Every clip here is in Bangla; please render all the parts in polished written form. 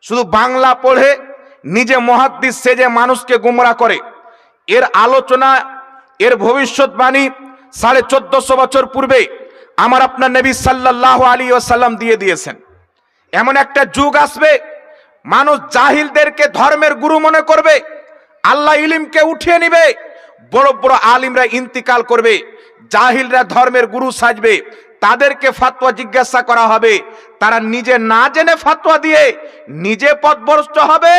শুধু বাংলা পড়ে নিজে মুহাদ্দিস সেজে মানুষকে গুমরা করে। এর আলোচনা, এর ভবিষ্যৎবাণী 1450 বছর পূর্বে আমার আপনার নবী সাল্লাল্লাহু আলাইহি ওয়াসাল্লাম দিয়ে দিয়েছেন। এমন একটা যুগ আসবে, মানুষ জাহিলদেরকে ধর্মের গুরু মনে করবে, আল্লাহ ইলমকে উঠিয়ে নিবে, বড় বড় আলিমরা ইন্তিকাল করবে, জাহিলরা ধর্মের গুরু সাজবে, তাদেরকে ফতোয়া জিজ্ঞাসা করা হবে, তারা নিজে না জেনে ফতোয়া দিয়ে নিজে পথভ্রষ্ট হবে,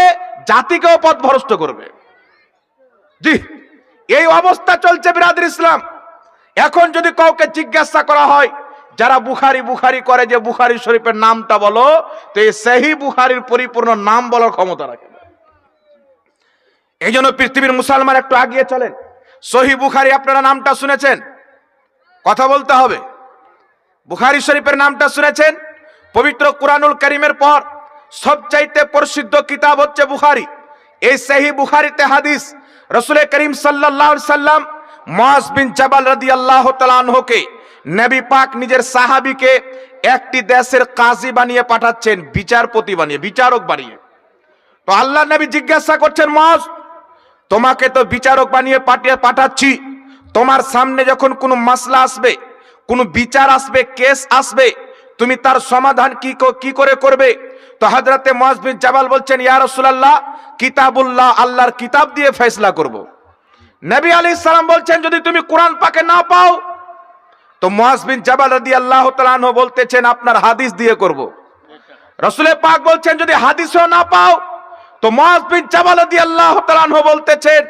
জাতিকেও পথভ্রষ্ট করবে। জি, এই অবস্থা চলছে বিরাদর ইসলাম। এখন যদি কাউকে জিজ্ঞাসা করা হয়, যারা বুখারী বুখারী করে, যে বুখারী শরীফের নামটা বলো, তো এই সহিহ বুখারীর পরিপূর্ণ নাম বলার ক্ষমতা রাখে না। এই জন্য পৃথিবীর মুসলমান একটু আগিয়ে চলেন। সহিহ বুখারী আপনারা নামটা শুনেছেন? কথা বলতে হবে। বুখারী শরীফের নামটা শুনেছেন? পবিত্র কুরআনুল কারীমের পর সবচাইতে প্রসিদ্ধ কিতাব হচ্ছে বুখারী। এই সহিহ বুখারীতে হাদিস রাসূল করিম সাল্লাল্লাহু আলাইহি সাল্লাম মুআজ বিন জাবাল রাদিয়াল্লাহু তাআলা আনহুকে, নবী পাক নিজের সাহাবীকে একটি দেশের কাজী বানিয়ে পাঠাচ্ছেন, বিচারপতি বানিয়ে, বিচারক বানিয়ে। তো আল্লাহ নবী জিজ্ঞাসা করছেন, মুআজ, তোমাকে তো বিচারক বানিয়ে পাঠাচ্ছি, তোমার সামনে যখন কোনো মাসলা আসবে, কোনো বিচার আসবে, কেস আসবে, তুমি তার সমাধান কি করে করবে? তো হযরতে মুআজ বিন জাবাল বলছেন, ইয়া রাসূলুল্লাহ, কিতাবুল্লাহ, আল্লাহর কিতাব দিয়ে ফয়সালা করব। নবী আলাইহিস সালাম বলছেন, যদি তুমি কোরআন পাকে না পাও, তো মুআজ বিন জাবাল রাদিয়াল্লাহু তাআলা আনহু বলতেছেন, আপনার হাদিস দিয়ে করব। রাসূল পাক বলছেন, যদি হাদিসও না পাও, তো মুআজ বিন জাবাল রাদিয়াল্লাহু তাআলা আনহু বলতেছেন,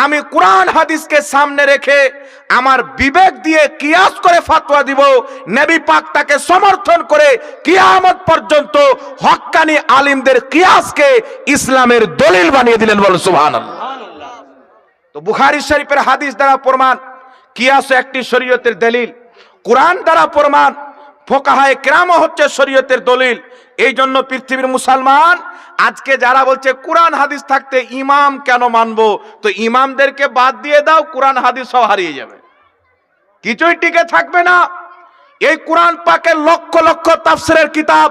আমি কোরআন হাদিসকে সামনে রেখে আমার বিবেক দিয়ে কিয়াস করে ফতোয়া দিব। নবী পাক তাকে সমর্থন করে কিয়ামত পর্যন্ত হক্কানি আলিমদের কিয়াসকে ইসলামের দলিল বানিয়ে দিলেন। বল সুবহানাল্লাহ। তো বুখারী শরীফের হাদিস দ্বারা প্রমাণ, কিয়াস একটি শরীয়তের দলিল, কোরআন দ্বারা প্রমাণ, ফুকাহায়ে কেরাম হচ্ছে শরীয়তের দলিল। এই জন্য পৃথিবীর মুসলমান আজকে যারা বলছে কোরআন হাদিস থাকতে ইমাম কেন মানবো, তো ইমামদেরকে বাদ দিয়ে দাও, কোরআন হাদিস সব হারিয়ে যাবে, কিছুই টিকে থাকবে না। এই কোরআন পাকের লক্ষ লক্ষ তাফসীরের কিতাব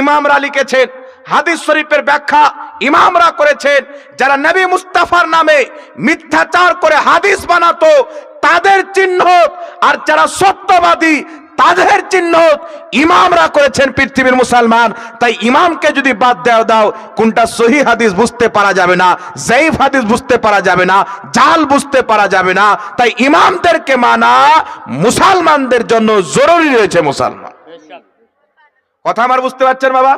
ইমামরা লিখেছেন, হাদিস শরীফের ব্যাখ্যা ইমামরা করেছেন। যারা নবী মুস্তাফার নামে মিথ্যাচার করে হাদিস বানাতো তাদের চিহ্ন, আর যারা সত্যবাদী তাদের চিহ্ন ইমামরা করেছেন পৃথিবীর মুসলমান। তাই ইমামকে যদি বাদ দাও, কোনটা সহিহ হাদিস বুঝতে পারা যাবে না, যায়িফ হাদিস বুঝতে পারা যাবে না, জাল বুঝতে পারা যাবে না। তাই ইমামদেরকে মানা মুসলমানদের জন্য জরুরি রয়েছে। মুসলমান, কথা আমার বুঝতে পারছেন বাবা?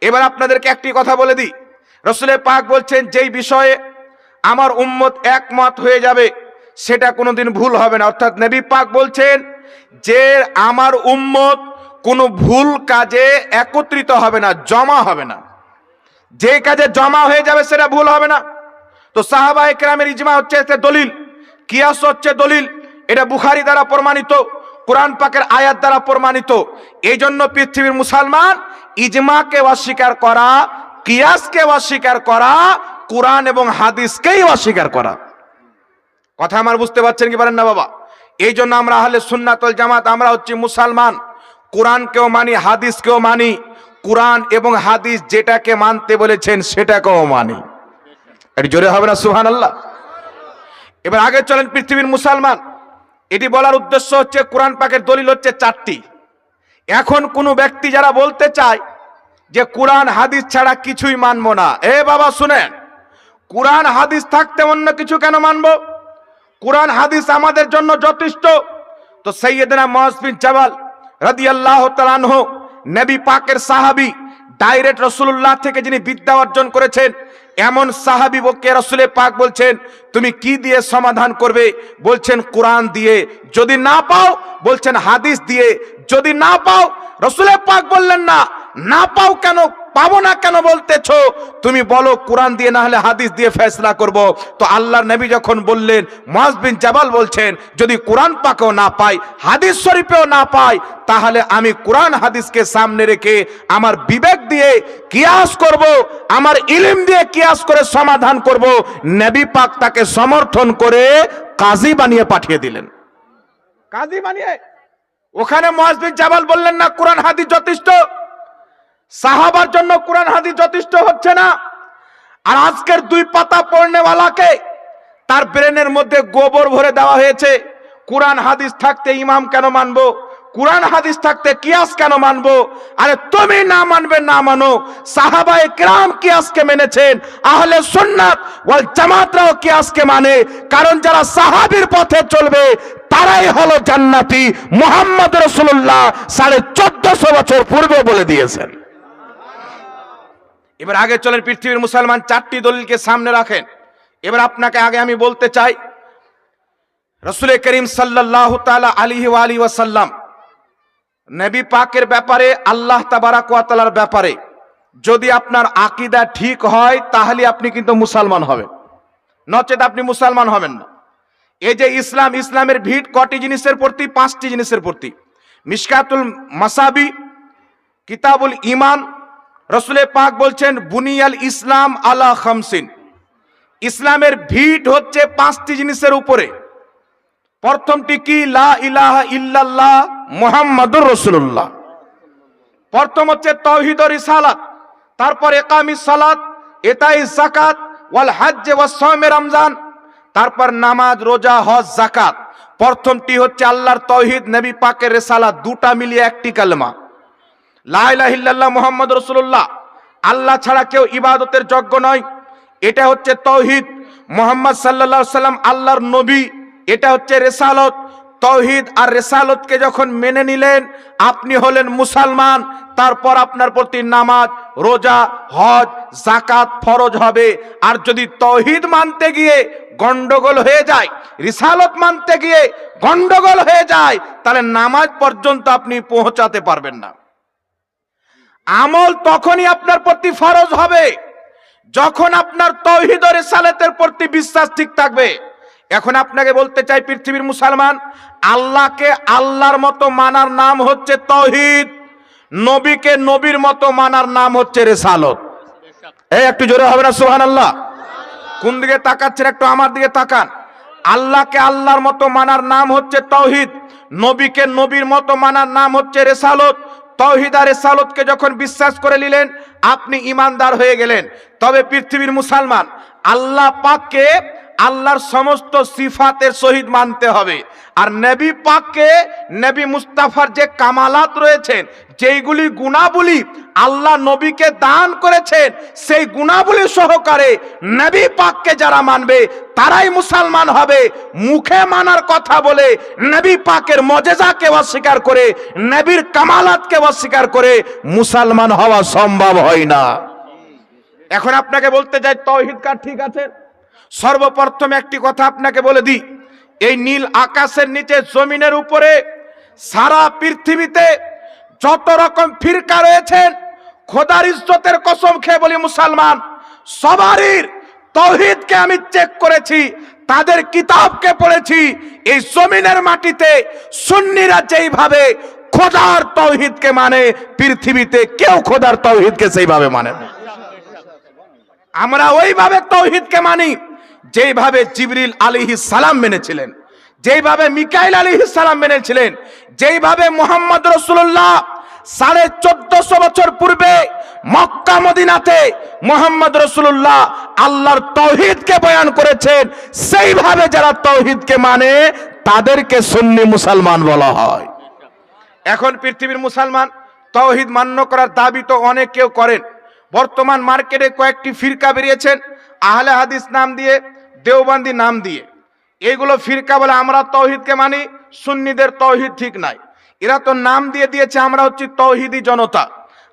এবার আপনাদেরকে একটি কথা বলে দিই, রাসূল পাক বলছেন, যেই বিষয়ে আমার উম্মত একমত হয়ে যাবে সেটা কোনোদিন ভুল হবে না। অর্থাৎ নবী পাক বলছেন যে আমার উম্মত কোনো ভুল কাজে একত্রিত হবে না, জমা হবে না। যে কাজে জমা হয়ে যাবে সেটা ভুল হবে না। তো সাহাবায়ে কেরামের ইজমা হচ্ছে এতে দলিল, কিয়াস হচ্ছে দলিল। এটা বুখারী দ্বারা প্রমাণিত, কোরআন পাকের আয়াত দ্বারা প্রমাণিত। এই জন্য পৃথিবীর মুসলমান ইজমাকে অস্বীকার করা, কিয়াসকে অস্বীকার করা, কোরআন এবং হাদিসকেই অস্বীকার করা। কথা আমার বুঝতে পারছেন কি পারেন না বাবা? এই জন্য আমরা আহলে সুন্নাত ওয়াল জামাত, আমরা হচ্ছি মুসলমান, কোরআনকেও মানি, হাদিসকেও মানি। কোরআন এবং হাদিস যেটাকে মানতে বলেছেন সেটাকেও মানি। এটি জোরে হবে না সুবহানাল্লাহ? এবার আগে চলেন পৃথিবীর মুসলমান, এটি বলার উদ্দেশ্য হচ্ছে কোরআন পাকের দলিল হচ্ছে 4টি। এখন কোনো ব্যক্তি যারা বলতে চায় যে কোরআন হাদিস ছাড়া কিছুই মানবো না, এ বাবা শুনেন, কোরআন হাদিস থাকতে অন্য কিছু কেন মানবো? কোরআন হাদিস আমাদের জন্য যথেষ্ট। তো সাইয়েদনা মুআজ বিন জাবাল রাদিয়াল্লাহু তাআলা আনহু, নবী পাকের সাহাবী, ডাইরেক্ট রাসূলুল্লাহ থেকে যিনি বিদ্যা অর্জন করেছেন, এমন সাহাবী বকে রাসূল পাক বলছেন, তুমি কি দিয়ে সমাধান করবে? বলছেন কোরআন দিয়ে। যদি না পাও, বলছেন হাদিস দিয়ে। যদি না পাও, রাসূল পাক বললেন না পাও কেন, পাবো না কেন বলতেছো? তুমি বলো কোরআন দিয়ে, না হলে হাদিস দিয়ে ফয়সালা করব। তো আল্লাহর নবী যখন বললেন, মুআজ বিন জাবাল বলছেন, যদি কোরআন পাকেও না পাই, হাদিস শরীফেও না পাই, তাহলে আমি কোরআন হাদিসকে সামনে রেখে আমার বিবেক দিয়ে কিয়াস করব, আমার ইলম দিয়ে কিয়াস করে সমাধান করব। নবী পাক তাকে সমর্থন করে কাজী বানিয়ে পাঠিয়ে দিলেন। কাজী বানিয়ে, ওখানে মুআজ বিন জাবাল বললেন না কোরআন হাদিস যথেষ্ট, সাহাবার জন্য কোরআন হাদিস যথেষ্ট হচ্ছে না, আর আজকের 2 পাতা পড়নেওয়ালাকে তার ব্রেনের মধ্যে গোবর ভরে দেওয়া হয়েছে। কোরআন হাদিস থাকতে ইমাম কেন মানবো, কোরআন হাদিস থাকতে কিয়াস কেন মানবো? আরে তুমি না মানবে না মানো, সাহাবায়ে কেরাম কিয়াসকে মেনেছেন, আহলে সুন্নাত ওয়াল জামাতরাও কিয়াসকে মানে। কারণ যারা সাহাবীর পথে চলবে তারাই হলো জান্নাতি, মুহাম্মদ রাসূলুল্লাহ 1450 বছর পূর্বে বলে দিয়েছেন। এবার আগে চলেন, পৃথিবীর মুসলমান 4টি দলিলকে সামনে রাখেন। এবার আপনাকে আগে আমি বলতে চাই, রাসূল করিম সাল্লাল্লাহু তাআলা আলাইহি ওয়া আলিহি ওয়াসাল্লাম নবী পাকের ব্যাপারে, আল্লাহ তাবারাক ওয়া তাআলার ব্যাপারে যদি আপনার আকীদা ঠিক হয় তাহলে আপনি কিন্তু মুসলমান হবেন, নচেত আপনি মুসলমান হবেন না। এই যে ইসলাম, ইসলামের ভিত কটি জিনিসের প্রতি? 5টি জিনিসের প্রতি। মিশকাতুল মাসাবি, কিতাবুল ঈমান, রাসূল পাক বলছেন বুনিয়াল ইসলাম আলা খামসিন। ইসলামের ভিত হচ্ছে 5টি জিনিসের উপরে। প্রথমটি কি? লা ইলাহা ইল্লাল্লাহ মুহাম্মাদুর রাসূলুল্লাহ। প্রথম হচ্ছে তাওহীদ ও রিসালাত, তারপর ইকামিস সালাত, ইতাইজ যাকাত, ওয়াল হজ্জ ওয়াস সাওম রমজান, তারপর নামাজ, রোজা, হজ, যাকাত। প্রথমটি হচ্ছে আল্লাহর তাওহীদ, নবী পাকের রিসালাত, দুটা মিলিয়ে একটি কালেমা লা ইলাহা ইল্লাল্লাহ মুহাম্মাদুর রাসূলুল্লাহ। আল্লাহ ছাড়া কেউ ইবাদতের যোগ্য নয়, এটা হচ্ছে তাওহীদ। মুহাম্মদ সাল্লাল্লাহু আলাইহি সাল্লাম আল্লাহর নবী, এটা হচ্ছে রিসালত। তাওহীদ আর রিসালতকে যখন মেনে নিলেন আপনি হলেন মুসলমান। তারপর আপনার প্রতি নামাজ, রোজা, হজ, যাকাত ফরজ হবে। আর যদি তাওহীদ মানতে গিয়ে গন্ডগোল হয়ে যায়, রিসালত মানতে গিয়ে গন্ডগোল হয়ে যায়, তাহলে নামাজ পর্যন্ত আপনি পৌঁছাতে পারবেন না। আমল তখনই আপনার প্রতি ফরজ হবে যখন আপনার তাওহীদ ও রিসালাতের প্রতি বিশ্বাস ঠিক থাকবে। এখন আপনাকে বলতে চাই, পৃথিবীর মুসলমান, আল্লাহকে আল্লাহর মতো মানার নাম হচ্ছে তাওহীদ, নবীকে নবীর মতো মানার নাম হচ্ছে রিসালত। এই একটু জোরে হবে না সুবহানাল্লাহ? কোন দিকে তাকাচ্ছেন? একটু আমার দিকে তাকান। আল্লাহকে আল্লাহর মতো মানার নাম হচ্ছে তাওহীদ, নবীকে নবীর মতো মানার নাম হচ্ছে রিসালত। তাওহীদ আর রিসালতকে যখন বিশ্বাস করে নিলেন আপনি ঈমানদার হয়ে গেলেন। তবে পৃথিবীর মুসলমান, আল্লাহ পাককে আল্লাহর সমস্ত সিফাতের সহিত মানতে হবে। আর নবী পাককে, নবী মুস্তাফার যে কামালাত রয়েছেন, যেইগুলি গুণাবলী আল্লাহ নবীকে দান করেছেন, সেই গুণাবলী সহকারে নবী পাককে যারা মানবে তারাই মুসলমান হবে। মুখে মানার কথা বলে নবী পাকের মুজিজাকে অস্বীকার করে, নবীর কামালাতকে অস্বীকার করে মুসলমান হওয়া সম্ভব হয় না। এখন আপনাকে বলতে চাই, তাওহীদ কার ঠিক আছে? সর্বপ্রথম একটি কথা আপনাকে বলে দিই, এই নীল আকাশের নিচে, জমিনের উপরে, সারা পৃথিবীতে যত রকম ফিরকা রয়েছেন, খোদার ইজ্জতের কসম খেয়ে বলি মুসলমান, সবারই তাওহীদকে আমি চেক করেছি, তাদের কিতাবকে পড়েছি। এই জমিনের মাটিতে সুন্নিরা যেইভাবে খোদার তাওহীদকে মানে, পৃথিবীতে কেউ খোদার তাওহীদকে সেইভাবে মানে না। আমরা ওইভাবে তাওহীদকে মানি যেইভাবে জিবরিল আলাইহিস সালাম মেনেছিলেন, যেইভাবে মিকাইল আলাইহিস সালাম মেনেছিলেন, যেইভাবে মুহাম্মদ রাসূলুল্লাহ 1450 বছর পূর্বে মক্কা মদিনাতে মুহাম্মদ রাসূলুল্লাহ আল্লাহর তাওহীদকে বয়ান করেছেন, সেইভাবে যারা তাওহীদকে মানে তাদেরকে সুন্নি মুসলমান বলা হয়। এখন পৃথিবীর মুসলমান তাওহীদ মান্য করার দাবি তো অনেক কেউ করেন। বর্তমান মার্কেটে কয়েকটি ফিরকা বেরিয়েছেন, আহলে হাদিস নাম দিয়ে, দেওবন্দি নাম দিয়ে। এগুলো ফিরকা বলে আমরা তাওহীদকে মানি, সুন্নিদের তাওহীদ ঠিক নাই। এরা তো নাম দিয়ে দিয়েছে আমরা হচ্ছি তাওহীদি জনতা।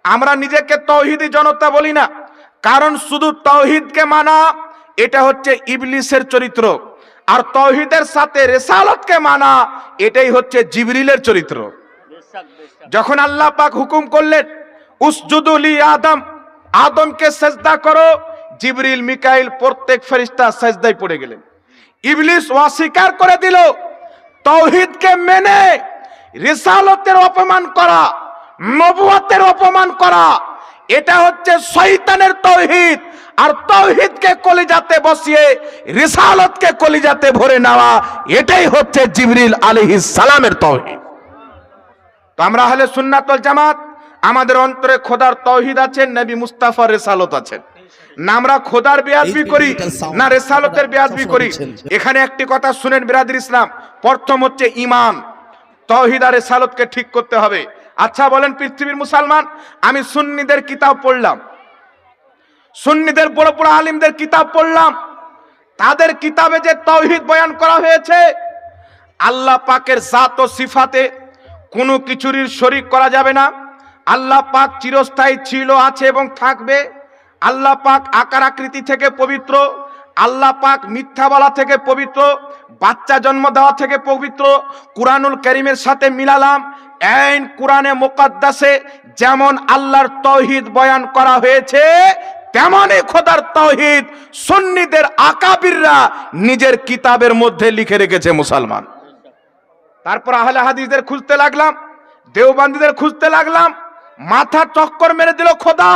আমরা নিজেকে তাওহীদি জনতা বলি না, কারণ শুধু তাওহীদকে মানা এটা হচ্ছে ইবলিসের চরিত্র, আর তাওহীদের সাথে রিসালাতকে মানা এটাই হচ্ছে জিবরিলের চরিত্র। যখন আল্লাহ পাক হুকুম করলেন উসজুদু লি আদম, আদমকে সেজদা করো, জিবরিল, মিকাইল প্রত্যেক ফেরেশতা সেজদায় পড়ে গেলেন। ইবলিস অস্বীকার করে দিল। তাওহীদকে মেনে রিসালাতের অপমান করা, নবুয়তের অপমান করা, এটা হচ্ছে শয়তানের তাওহীদ। আর তাওহীদকে কলিজাতে বসিয়ে রিসালাতকে কলিজাতে ভরে নেওয়া, এটাই হচ্ছে জিবরিল আলাইহিস সালামের তাওহীদ। তো আমরা আহলে সুন্নাত ওয়াল জামাত, আমাদের অন্তরে খোদার তৌহিদ আছে, নবী মুস্তাফার রিসালত আছে। না আমরা খোদার বেয়াদবি করি না রিসালতের বেয়াদবি করি। এখানে একটি কথা শুনেন বিরাদর ইসলাম, প্রথম হচ্ছে ঈমান, তৌহিদ আর রিসালতকে ঠিক করতে হবে। আচ্ছা বলেন পৃথিবীর মুসলমান, আমি সুন্নিদের কিতাব পড়লাম, সুন্নিদের বড় বড় আলিমদের কিতাব পড়লাম, তাদের কিতাবে যে তৌহিদ বয়ান করা হয়েছে, আল্লাহ পাকের জাত ও সিফাতে কোনো কিছুর শরীক করা যাবে না, আল্লাহ পাক চিরস্থায়ী ছিল, আছে এবং থাকবে, আল্লাহ পাক আকার আকৃতি থেকে পবিত্র, আল্লাহ পাক মিথ্যা বলা থেকে পবিত্র, বাচ্চা জন্ম দেওয়া থেকে পবিত্র। কুরআনুল কারীমের সাথে মিলালাম, আইন কুরআনে মুকাদ্দাসে যেমন আল্লাহর তৌহিদ বয়ান করা হয়েছে, তেমনই খোদার তৌহিদ সুন্নিদের আকাবিররা নিজের কিতাবের মধ্যে লিখে রেখেছে মুসলমান। তারপর আহলে হাদিসদের খুঁজতে লাগলাম, দেওবন্দীদের খুঁজতে লাগলাম, মাথা চক্কর মেরে দিল, খোদা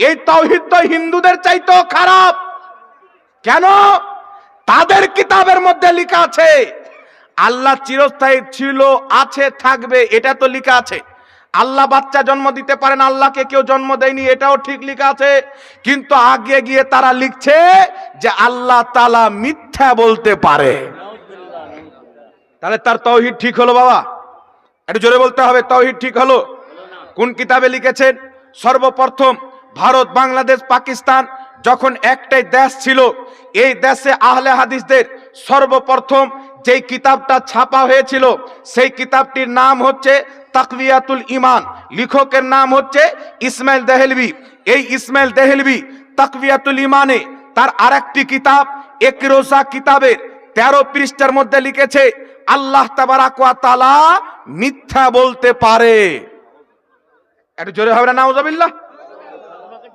এই তাওহীদ তো হিন্দুদের চাইতেও খারাপ। কেন? তাদের কিতাবের মধ্যে লেখা আছে আল্লাহ চিরস্থায়ী ছিল, আছে, থাকবে, এটা তো লেখা আছে। আল্লাহ বাচ্চা জন্ম দিতে পারেন, আল্লাহকে কেউ জন্ম দেয়নি, এটাও ঠিক লেখা আছে। কিন্তু আগে গিয়ে তারা লিখছে যে আল্লাহ তাআলা মিথ্যা বলতে পারে। তাহলে তার তাওহীদ ঠিক হলো বাবা? একটু জোরে বলতে হবে, তাওহীদ ঠিক হলো? কোন কিতাবে লিখেছেন? সর্বপ্রথম ভারত, বাংলাদেশ, পাকিস্তান যখন একটাই দেশ ছিল, এই দেশে আহলে হাদিসদের সর্বপ্রথম যেই কিতাবটা ছাপা হয়েছিল, সেই কিতাবটির নাম হচ্ছে তাকওয়াতুল ঈমান। লেখকের নাম হচ্ছে ইসমাইল দেহলভী। এই ইসমাইল দেহলভী তাকওয়াতুল ঈমানে তার আরেকটি কিতাব একরোজা কিতাবের 13 পৃষ্ঠার মধ্যে লিখেছে আল্লাহ তাবারাক ওয়া তাআলা মিথ্যা বলতে পারে। একটু জোরে হবে না নাউজুবিল্লাহ?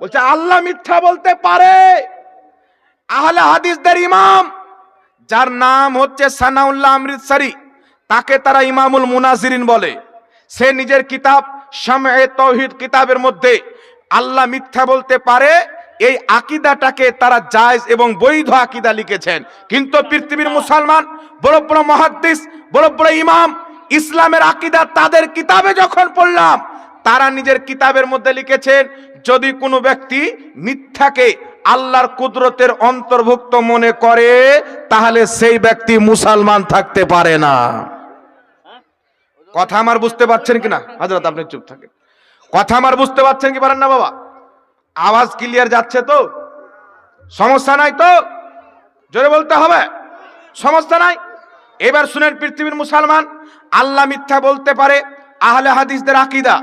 বলছে আল্লাহ মিথ্যা বলতে পারে। আহলে হাদিসদের ইমাম, যার নাম হচ্ছে সানাউল্লাহ অমৃতসরি, তাকে তারা ইমামুল মুনাজিরিন বলে। সে নিজের কিতাব শামএ তাওহীদ কিতাবের মধ্যে আল্লাহ মিথ্যা বলতে পারে এই আকীদাটাকে তারা জায়েজ এবং বৈধ আকীদা লিখেছেন। কিন্তু পৃথিবীর মুসলমান বড় বড় মুহাদ্দিস, বড় বড় ইমাম, ইসলামের আকীদা তাদের কিতাবে যখন পড়লাম, তারা নিজের কিতাবের মধ্যে লিখেছেন যদি কোনো ব্যক্তি মিথ্যাকে আল্লাহর কুদরতের অন্তর্ভুক্ত মনে করে, তাহলে সেই ব্যক্তি মুসলমান থাকতে পারে না। কথা আমার বুঝতে পারছেন কিনা? হযরত আপনি চুপ থাকেন। কথা আমার বুঝতে পারছেন কি পারেন না বাবা? আওয়াজ ক্লিয়ার যাচ্ছে তো? সমস্যা নাই তো? জোরে বলতে হবে, সমস্যা নাই। এবার শুনেন পৃথিবীর মুসলমান, আল্লাহ মিথ্যা বলতে পারে আহলে হাদিসদের আকীদা,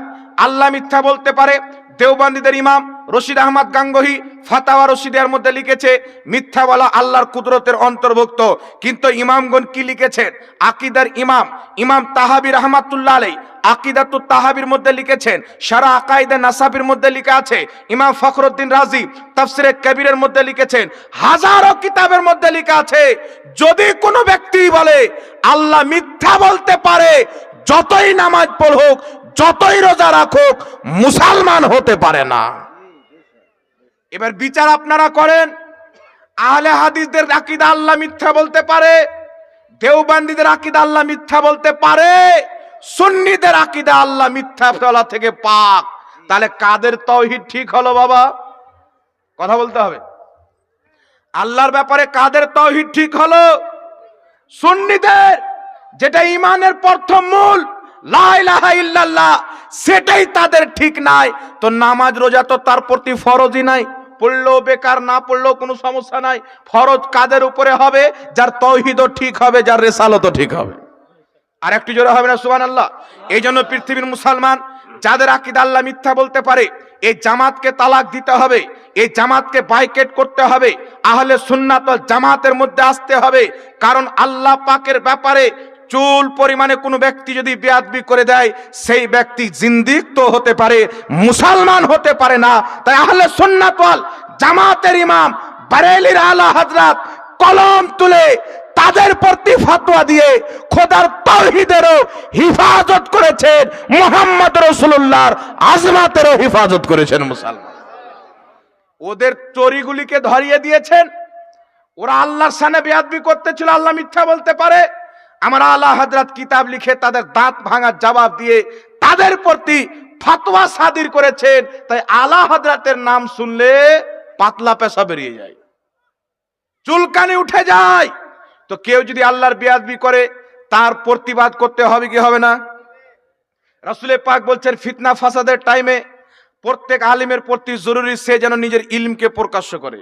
আল্লাহ মিথ্যা বলতে পারে। দেওবন্দীদের ইমাম রশিদ আহমদ গাঙ্গোহী ফাতাওয়া রশিদের মধ্যে লিখেছে মিথ্যা বলা আল্লাহর কুদরতের অন্তর্ভুক্ত। কিন্তু ইমামগণ কি লিখেছেন? আকীদার ইমাম ইমাম তাহাবী রাহমাতুল্লাহ আলাইহি আকিদাতুত তাহাবীর মধ্যে লিখেছেন, শারা আকাইদে নাসাবির মধ্যে লেখা আছে, ইমাম ফখরুদ্দিন রাজি তাফসিরে কবিরের মধ্যে লিখেছেন, হাজারো কিতাবের মধ্যে লেখা আছে যদি কোনো ব্যক্তি বলে আল্লাহ মিথ্যা বলতে পারে, যতই নামাজ পড়ুক, যতই রোজা রাখুক, মুসলমান হতে পারে না। এবার বিচার আপনারা করেন, আহলে হাদিসদের আকীদা আল্লাহ মিথ্যা বলতে পারে, দেওবন্দীদের আকীদা আল্লাহ মিথ্যা বলতে পারে, সুন্নিদের আকীদা আল্লাহ মিথ্যা বলা থেকে পাক। তাহলে কাদের তাওহীদ ঠিক হলো বাবা? কথা বলতে হবে। আল্লাহর ব্যাপারে কাদের তাওহীদ ঠিক হলো? সুন্নিদের, যেটা ঈমানের প্রথম মূল লা ইলাহা ইল্লাল্লাহ, সেটাই তাদের ঠিক নাই। তো নামাজ রোজা তো তার প্রতি ফরজই নাই, পড়লেও বেকার, না পড়লেও কোনো সমস্যা নাই। ফরজ কাদের উপরে হবে? যার তাওহীদও ঠিক হবে, যার রিসালাতও ঠিক হবে। আর একটু জোরে হবে না সুবহানাল্লাহ? এই জন্য পৃথিবীর মুসলমান যাদের আকীদা আল্লাহ মিথ্যা বলতে পারে, এই জামাতকে তালাক দিতে হবে, এই জামাতকে বাইকট করতে হবে, আহলে সুন্নাত ওয়াল জামাতের মধ্যে আসতে হবে। কারণ আল্লাহ পাকের ব্যাপারে চুল পরিমাণে কোনো ব্যক্তি যদি বেয়াদবি করে দেয়, সেই ব্যক্তি জিন্দিক তো হতে পারে, মুসলমান হতে পারে না। তাই আহলে সুন্নাত ওয়াল জামাতের ইমাম বারেলির আলা হযরত কলম তুলে তাদের প্রতি ফতোয়া দিয়ে খোদার তাওহীদেরও হিফাজত করেছেন, মুহাম্মদ রাসূলুল্লাহর আজমাতেরও হিফাজত করেছেন মুসলমান। ওদের চরিগুলিকে ধরিয়ে দিয়েছেন। ওরা আল্লাহর শানে বেয়াদবি করতেছিল, আল্লাহ মিথ্যা বলতে পারে। আমার আলা হযরত কিতাব লিখে তাদের দাঁত ভাঙার জবাব দিয়ে তাদের প্রতি ফতোয়া সাদির করেছেন। তাই আলা হযরতের নাম শুনলে পাতলা পেশা বেরিয়ে যায়, চুলকানি উঠে যায়। তো কেউ যদি আল্লাহর বেয়াদবি করে তার প্রতিবাদ করতে হবে কি হবে না? রাসূল পাক বলছেন ফিতনা ফাসাদের টাইমে প্রত্যেক আলিমের প্রতি জরুরি সে যেন নিজের ইলমকে প্রকাশ্য করে।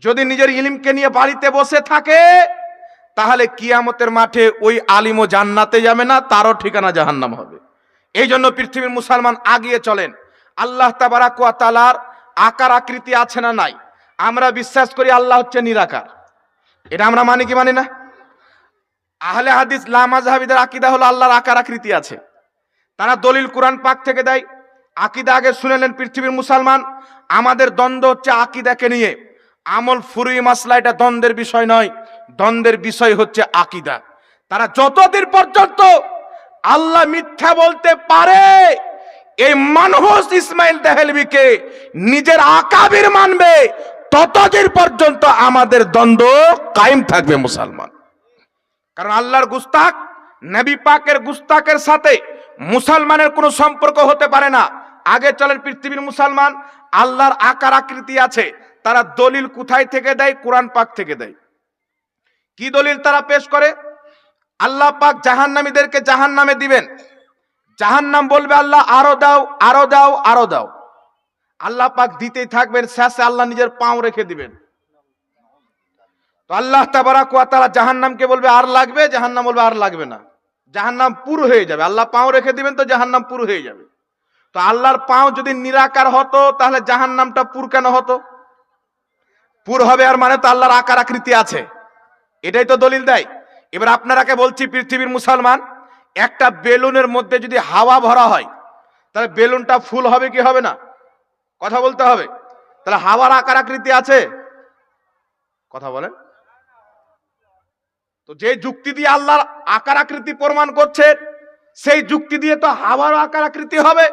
যদি নিজের ইলমকে নিয়ে বাড়িতে বসে থাকে তাহলে কিয়ামতের মাঠে ওই আলিমও জান্নাতে যাবে না, তারও ঠিকানা জাহান্নাম হবে। এই জন্য পৃথিবীর মুসলমান আগিয়ে চলেন। আল্লাহ তাবারাক ওয়া তাআলার আকার আকৃতি আছে না নাই? আমরা বিশ্বাস করি আল্লাহ হচ্ছে নিরাকার, এটা আমরা মানি কি মানি না? আহলে হাদিস লা মাযহাবিদের আকীদা হলো আল্লাহর আকার আকৃতি আছে। তারা দলিল কোরআন পাক থেকে দেয়। আকীদা আগে শুনে নেন পৃথিবীর মুসলমান। আমাদের দ্বন্দ্ব হচ্ছে আকীদাকে নিয়ে। আমল ফুরুই মাসলা এটা দ্বন্দ্বের বিষয় নয়, দ্বন্দ্বের বিষয় হচ্ছে আকীদা। তারা যতদিন পর্যন্ত আল্লাহ মিথ্যা বলতে পারে এই মানহুস ইসমাইল দেহলভিকে নিজের আকাবির মানবে, ততদিন পর্যন্ত আমাদের দ্বন্দ্ব কায়েম থাকবে মুসলমান। কারণ আল্লাহর গুস্তাখ নবী পাকের গুস্তাখের সাথে মুসলমানের কোনো সম্পর্ক হতে পারে না। আগে চলেন পৃথিবীর মুসলমান। আল্লাহর আকার আকৃতি আছে, তারা দলিল কোথায় থেকে দেয়? কোরআন পাক থেকে দেয়। কি দলিল তারা পেশ করে? আল্লাহ পাক জাহান্নামীদেরকে জাহান্নামে দিবেন, জাহান্নাম বলবে আল্লাহ আরো দাও, আরো দাও, আরো দাও। আল্লাহ পাক দিতেই থাকবেন, শেষে আল্লাহ নিজের পাও রেখে দিবেন। তো আল্লাহ তাবারাক ওয়া তাআলা জাহান্নামকে বলবে আর লাগবে, জাহান্নাম বলবে আর লাগবে না, জাহান্নাম পুরো হয়ে যাবে। আল্লাহ পাও রেখে দিবেন তো জাহান্নাম পুরো হয়ে যাবে। তো আল্লাহর পাও যদি নিরাকার হতো তাহলে জাহান্নামটা পুর কেন হতো? পুর হবে আর মানে তো আল্লাহর আকার আকৃতি আছে, এটাই তো দলিল দেয়। এবার আপনারাকে বলছি পৃথিবীর মুসলমান, একটা বেলুনের মধ্যে যদি হাওয়া ভরা হয় তাহলে বেলুনটা ফুল হবে কি হবে না? কথা বলতে হবে। তাহলে হাওয়ার আকার আকৃতি আছে? কথা বলেন। তো যে যুক্তি দিয়ে আল্লাহর আকার আকৃতি প্রমাণ করছে সেই যুক্তি দিয়ে তো হাওয়ার আকার আকৃতি হবে।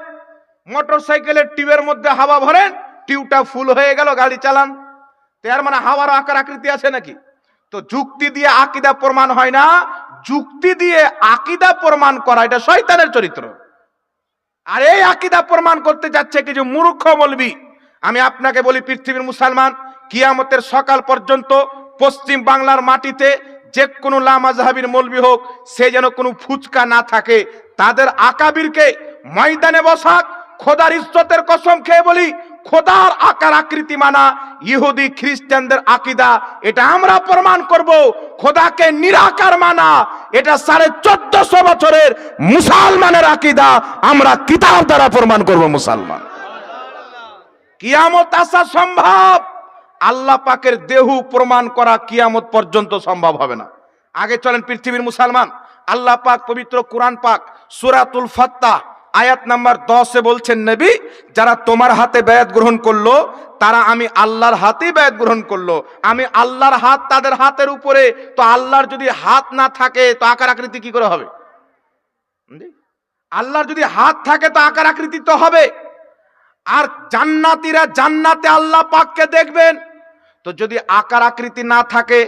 মোটর সাইকেলের টিউবের মধ্যে হাওয়া ভরেন, টিউবটা ফুল হয়ে গেল, গাড়ি চালান, তার মানে হাওয়ার আকার আকৃতি আছে নাকি? তো যুক্তি দিয়ে আকীদা প্রমাণ হয় না, যুক্তি দিয়ে আকীদা প্রমাণ করা এটা শয়তানের চরিত্র। আর এই আকীদা প্রমাণ করতে যাচ্ছে কিছু মূর্খ মৌলবি। আমি আপনাকে বলি পৃথিবীর মুসলমান, কিয়ামতের সকাল পর্যন্ত পশ্চিম বাংলার মাটিতে যে কোনো লা মাযহাবির মৌলবি হোক, সে যেন কোনো ফুচকা না থাকে। তাদের আকাবিরকে ময়দানে বসাক, খোদার ইজ্জতের কসম খেয়ে বলি, খোদার আকার আকৃতি মানা ইহুদি খ্রিস্টানদের আকীদা, এটা আমরা প্রমাণ করব। খোদাকে নিরাকার মানা এটা 1450 বছরের মুসলমানের আকীদা, আমরা কিতাব দ্বারা প্রমাণ করব মুসলমান। কিয়ামত আসা সম্ভব, আল্লাহ পাকের দেহ প্রমাণ করা কিয়ামত পর্যন্ত সম্ভব হবে না। আগে চলেন পৃথিবীর মুসলমান। আল্লাহ পাক পবিত্র কোরআন পাক সূরাতুল ফাত্তাহ আয়াত নাম্বার 10-এ বলছেন, নবী যারা তোমার হাতে বায়াত গ্রহণ করলো তারা আমি আল্লাহর হাতেই বায়াত গ্রহণ করলো। আমি আল্লাহর হাত তাদের হাতের উপরে, তো আল্লাহর যদি হাত না থাকে তো আকার আকৃতি কি করে হবে? আল্লাহর যদি হাত থাকে তো আকার আকৃতি তো হবে। আর জান্নাতীরা জান্নাতে আল্লাহ পাককে দেখবেন, তো যদি আকার আকৃতি না থাকে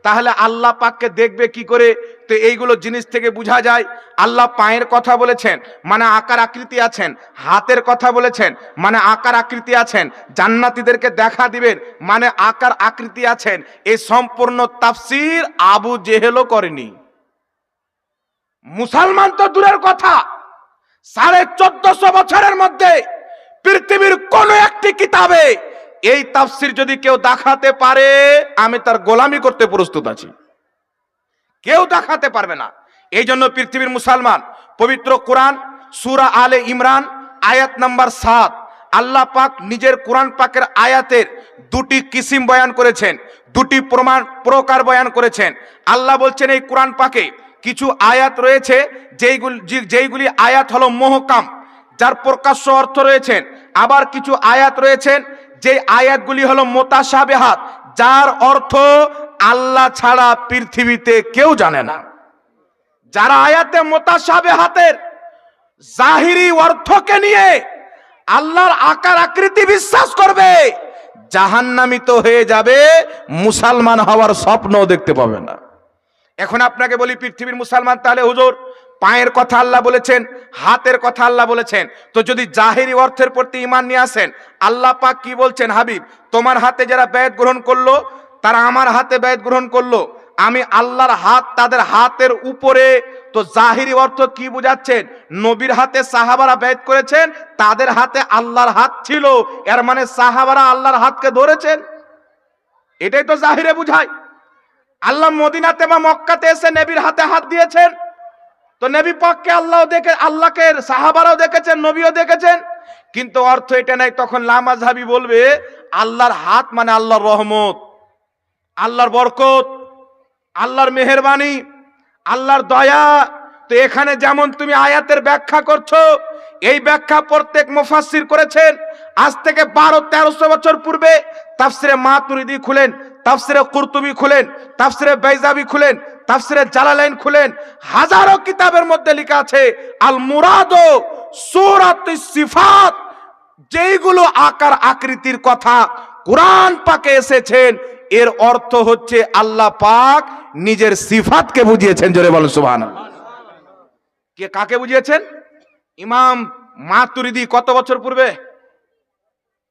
তাহলে আল্লাহ পাককে দেখবে কি করে? তো এইগুলো জিনিস থেকে বোঝা যায় আল্লাহ পায়ের কথা বলেছেন মানে আকার আকৃতি আছেন, হাতের কথা বলেছেন মানে আকার আকৃতি আছেন, জান্নাতীদেরকে দেখা দিবেন মানে আকার আকৃতি আছেন। এই সম্পূর্ণ তাফসীর আবু জেহেলও করেনি। মুসলমান তো দূরের কথা, 1450 বছরের মধ্যে পৃথিবীর কোন একটি কিতাবে এই তাফসীর যদি কেউ দেখাতে পারে আমি তার গোলামি করতে প্রস্তুত আছি। কেউ দেখাতে পারবে না। এই জন্য পৃথিবীর মুসলমান পবিত্র কোরআন সূরা আলে ইমরান আয়াত নাম্বার 7 আল্লাহ পাক নিজের কোরআন পাকের আয়াতের দুটি কিসিম বয়ান করেছেন, দুটি প্রকার বয়ান করেছেন। আল্লাহ বলছেন এই কোরআন পাকে কিছু আয়াত রয়েছে যেইগুলি আয়াত হলো মুহকাম, যার প্রকাশ্য অর্থ রয়েছেন। আবার কিছু আয়াত রয়েছেন যে আয়াতগুলি হলো মুতাশাবিহাত, যার অর্থ আল্লাহ ছাড়া পৃথিবীতে কেউ জানে না। যারা আয়াতে মুতাশাবিহাতের জাহিরি অর্থকে নিয়ে আল্লাহর আকার আকৃতি বিশ্বাস করবে জাহান্নামী তো হয়ে যাবে, মুসলমান হওয়ার স্বপ্নও দেখতে পাবে না। এখন আপনাকে বলি পৃথিবীর মুসলমান, তাহলে হুজুর পায়ের কথা আল্লাহ বলেছেন, হাতের কথা আল্লাহ বলেছেন। তো যদি জাহেরি অর্থের প্রতি ঈমান নিয়ে আসেন, আল্লাহ পাক কি বলছেন? হাবিব, তোমার হাতে যারা বায়াত গ্রহণ করলো তারা আমার হাতে বায়াত গ্রহণ করলো, আমি আল্লাহর হাত তাদের হাতের উপরে। তো জাহিরি অর্থ কি বুঝাচ্ছেন? নবীর হাতে সাহাবারা বায়াত করেছেন, তাদের হাতে আল্লাহর হাত ছিল, এর মানে সাহাবারা আল্লাহর হাতকে ধরেছেন। এটাই তো জাহিরে বুঝায়। আল্লাহ মদিনাতে বা মক্কাতে এসে নবীর হাতে হাত দিয়েছেন, তো নবী পাককে আল্লাহকে সাহাবারাও দেখেছেন, নবীও দেখেছেন, কিন্তু অর্থ এটা নাই। তখন লামাযহাবী বলবে আল্লাহর হাত মানে আল্লাহর রহমত, আল্লাহর বরকত, আল্লাহর মেহেরবানি, আল্লাহর দয়া। তো এখানে যেমন তুমি আয়াতের ব্যাখ্যা করছো, এই ব্যাখ্যা প্রত্যেক মুফাসসির করেছেন। আজ থেকে 1200-1300 বছর পূর্বে তাফসিরে মাতুরিদি খুলেন, তাফসিরে কুরতুবী খুলেন, তাফসিরে বাইজাবি খুলেন, তাফসিরে জালালাইন খুলেন, হাজারো কিতাবের মধ্যে লেখা আছে আল মুরাদু সূরাতুস সিফাত। যেইগুলো আকার আকৃতির কথা কুরআন পাকে এসেছেন, এর অর্থ হচ্ছে আল্লাহ পাক নিজের সিফাতকে বুঝিয়েছেন। জোরে বলেন সুবহানাল্লাহ। কে কাকে বুঝিয়েছেন? ইমাম মাতুরিদি কত বছর পূর্বে?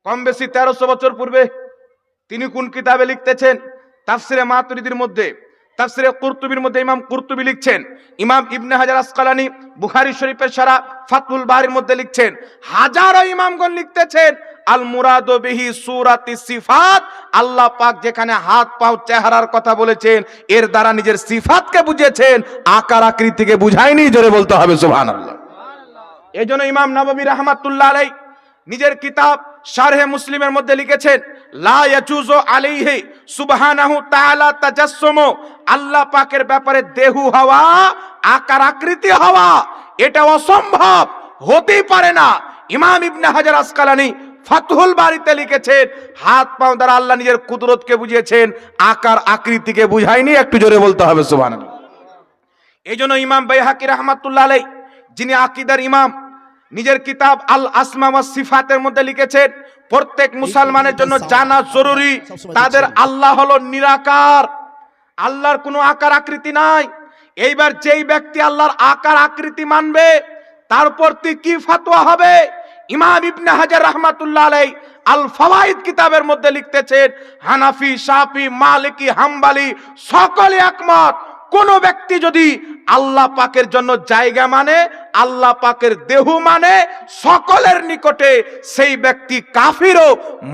কম বেশি 1300 বছর পূর্বে। তিনি কোন কিতাবে লিখতেছেন? তাফসিরে মাতুরিদির মধ্যে, তাফসিরে কুরতুবীর মধ্যে ইমাম কুরতুবী লিখছেন। ইমাম ইবনে হাজার আসকালানি বুখারী শরীফের শারা ফাতহুল বারীর মধ্যে লিখছেন। হাজারো ইমামগণ লিখতেছেন আল মুরাদু বিহি সূরাতিস সিফাত। আল্লাহ পাক যেখানে হাত পাও চেহারার কথা বলেছেন, এর দ্বারা নিজের সিফাতকে বুঝিয়েছেন, আকার আকৃতিকে বুঝায়নি। জোরে বলতে হবে সুবহানাল্লাহ। এইজন্য ইমাম নববী রাহমাতুল্লাহ আলাইহি নিজের কিতাব শারহে মুসলিমের মধ্যে লিখেছেন, লা ইয়াজুজু আলাইহি সুবহানাহু তাআলা তাজাসসুমু। আল্লাহ পাকের ব্যাপারে দেহু হওয়া, আকার আকৃতি হওয়া, এটা অসম্ভব, হতেই পারে না। ইমাম ইবনে হাজার আসকালানি ফাতহুল বারীতে লিখেছেন, হাত পাও দ্বারা আল্লাহ নিজের কুদরতকে বুঝিয়েছেন, আকার আকৃতিকে বুঝায়নি। একটু জোরে বলতে হবে সুবহানাল্লাহ। এইজন্য ইমাম বাইহাকী রাহমাতুল্লাহ আলাইহি, যিনি আকীদার ইমাম, নিজের কিতাব আল আসমা ওয়াস সিফাতের মধ্যে লিখেছেন, প্রত্যেক মুসলমানের জন্য জানা জরুরি তাদের আল্লাহ হলো নিরাকার, আল্লাহর কোনো আকার আকৃতি নাই। এইবার যেই ব্যক্তি আল্লাহর আকার আকৃতি মানবে, তার প্রতি কি ফতোয়া হবে? ইমাম ইবনে হাজার রাহমাতুল্লাহ আলাইহি আল ফাওয়াইদ কিতাবের মধ্যে লিখতেছেন, হানাফি, শাফি, মালিকি, হাম্বলি সকলে একমত, কোন ব্যক্তি যদি আল্লাহ পাকের জন্য জায়গা মানে, আল্লাহ পাকের দেহ মানে, সকলের নিকটে সেই ব্যক্তি কাফির ও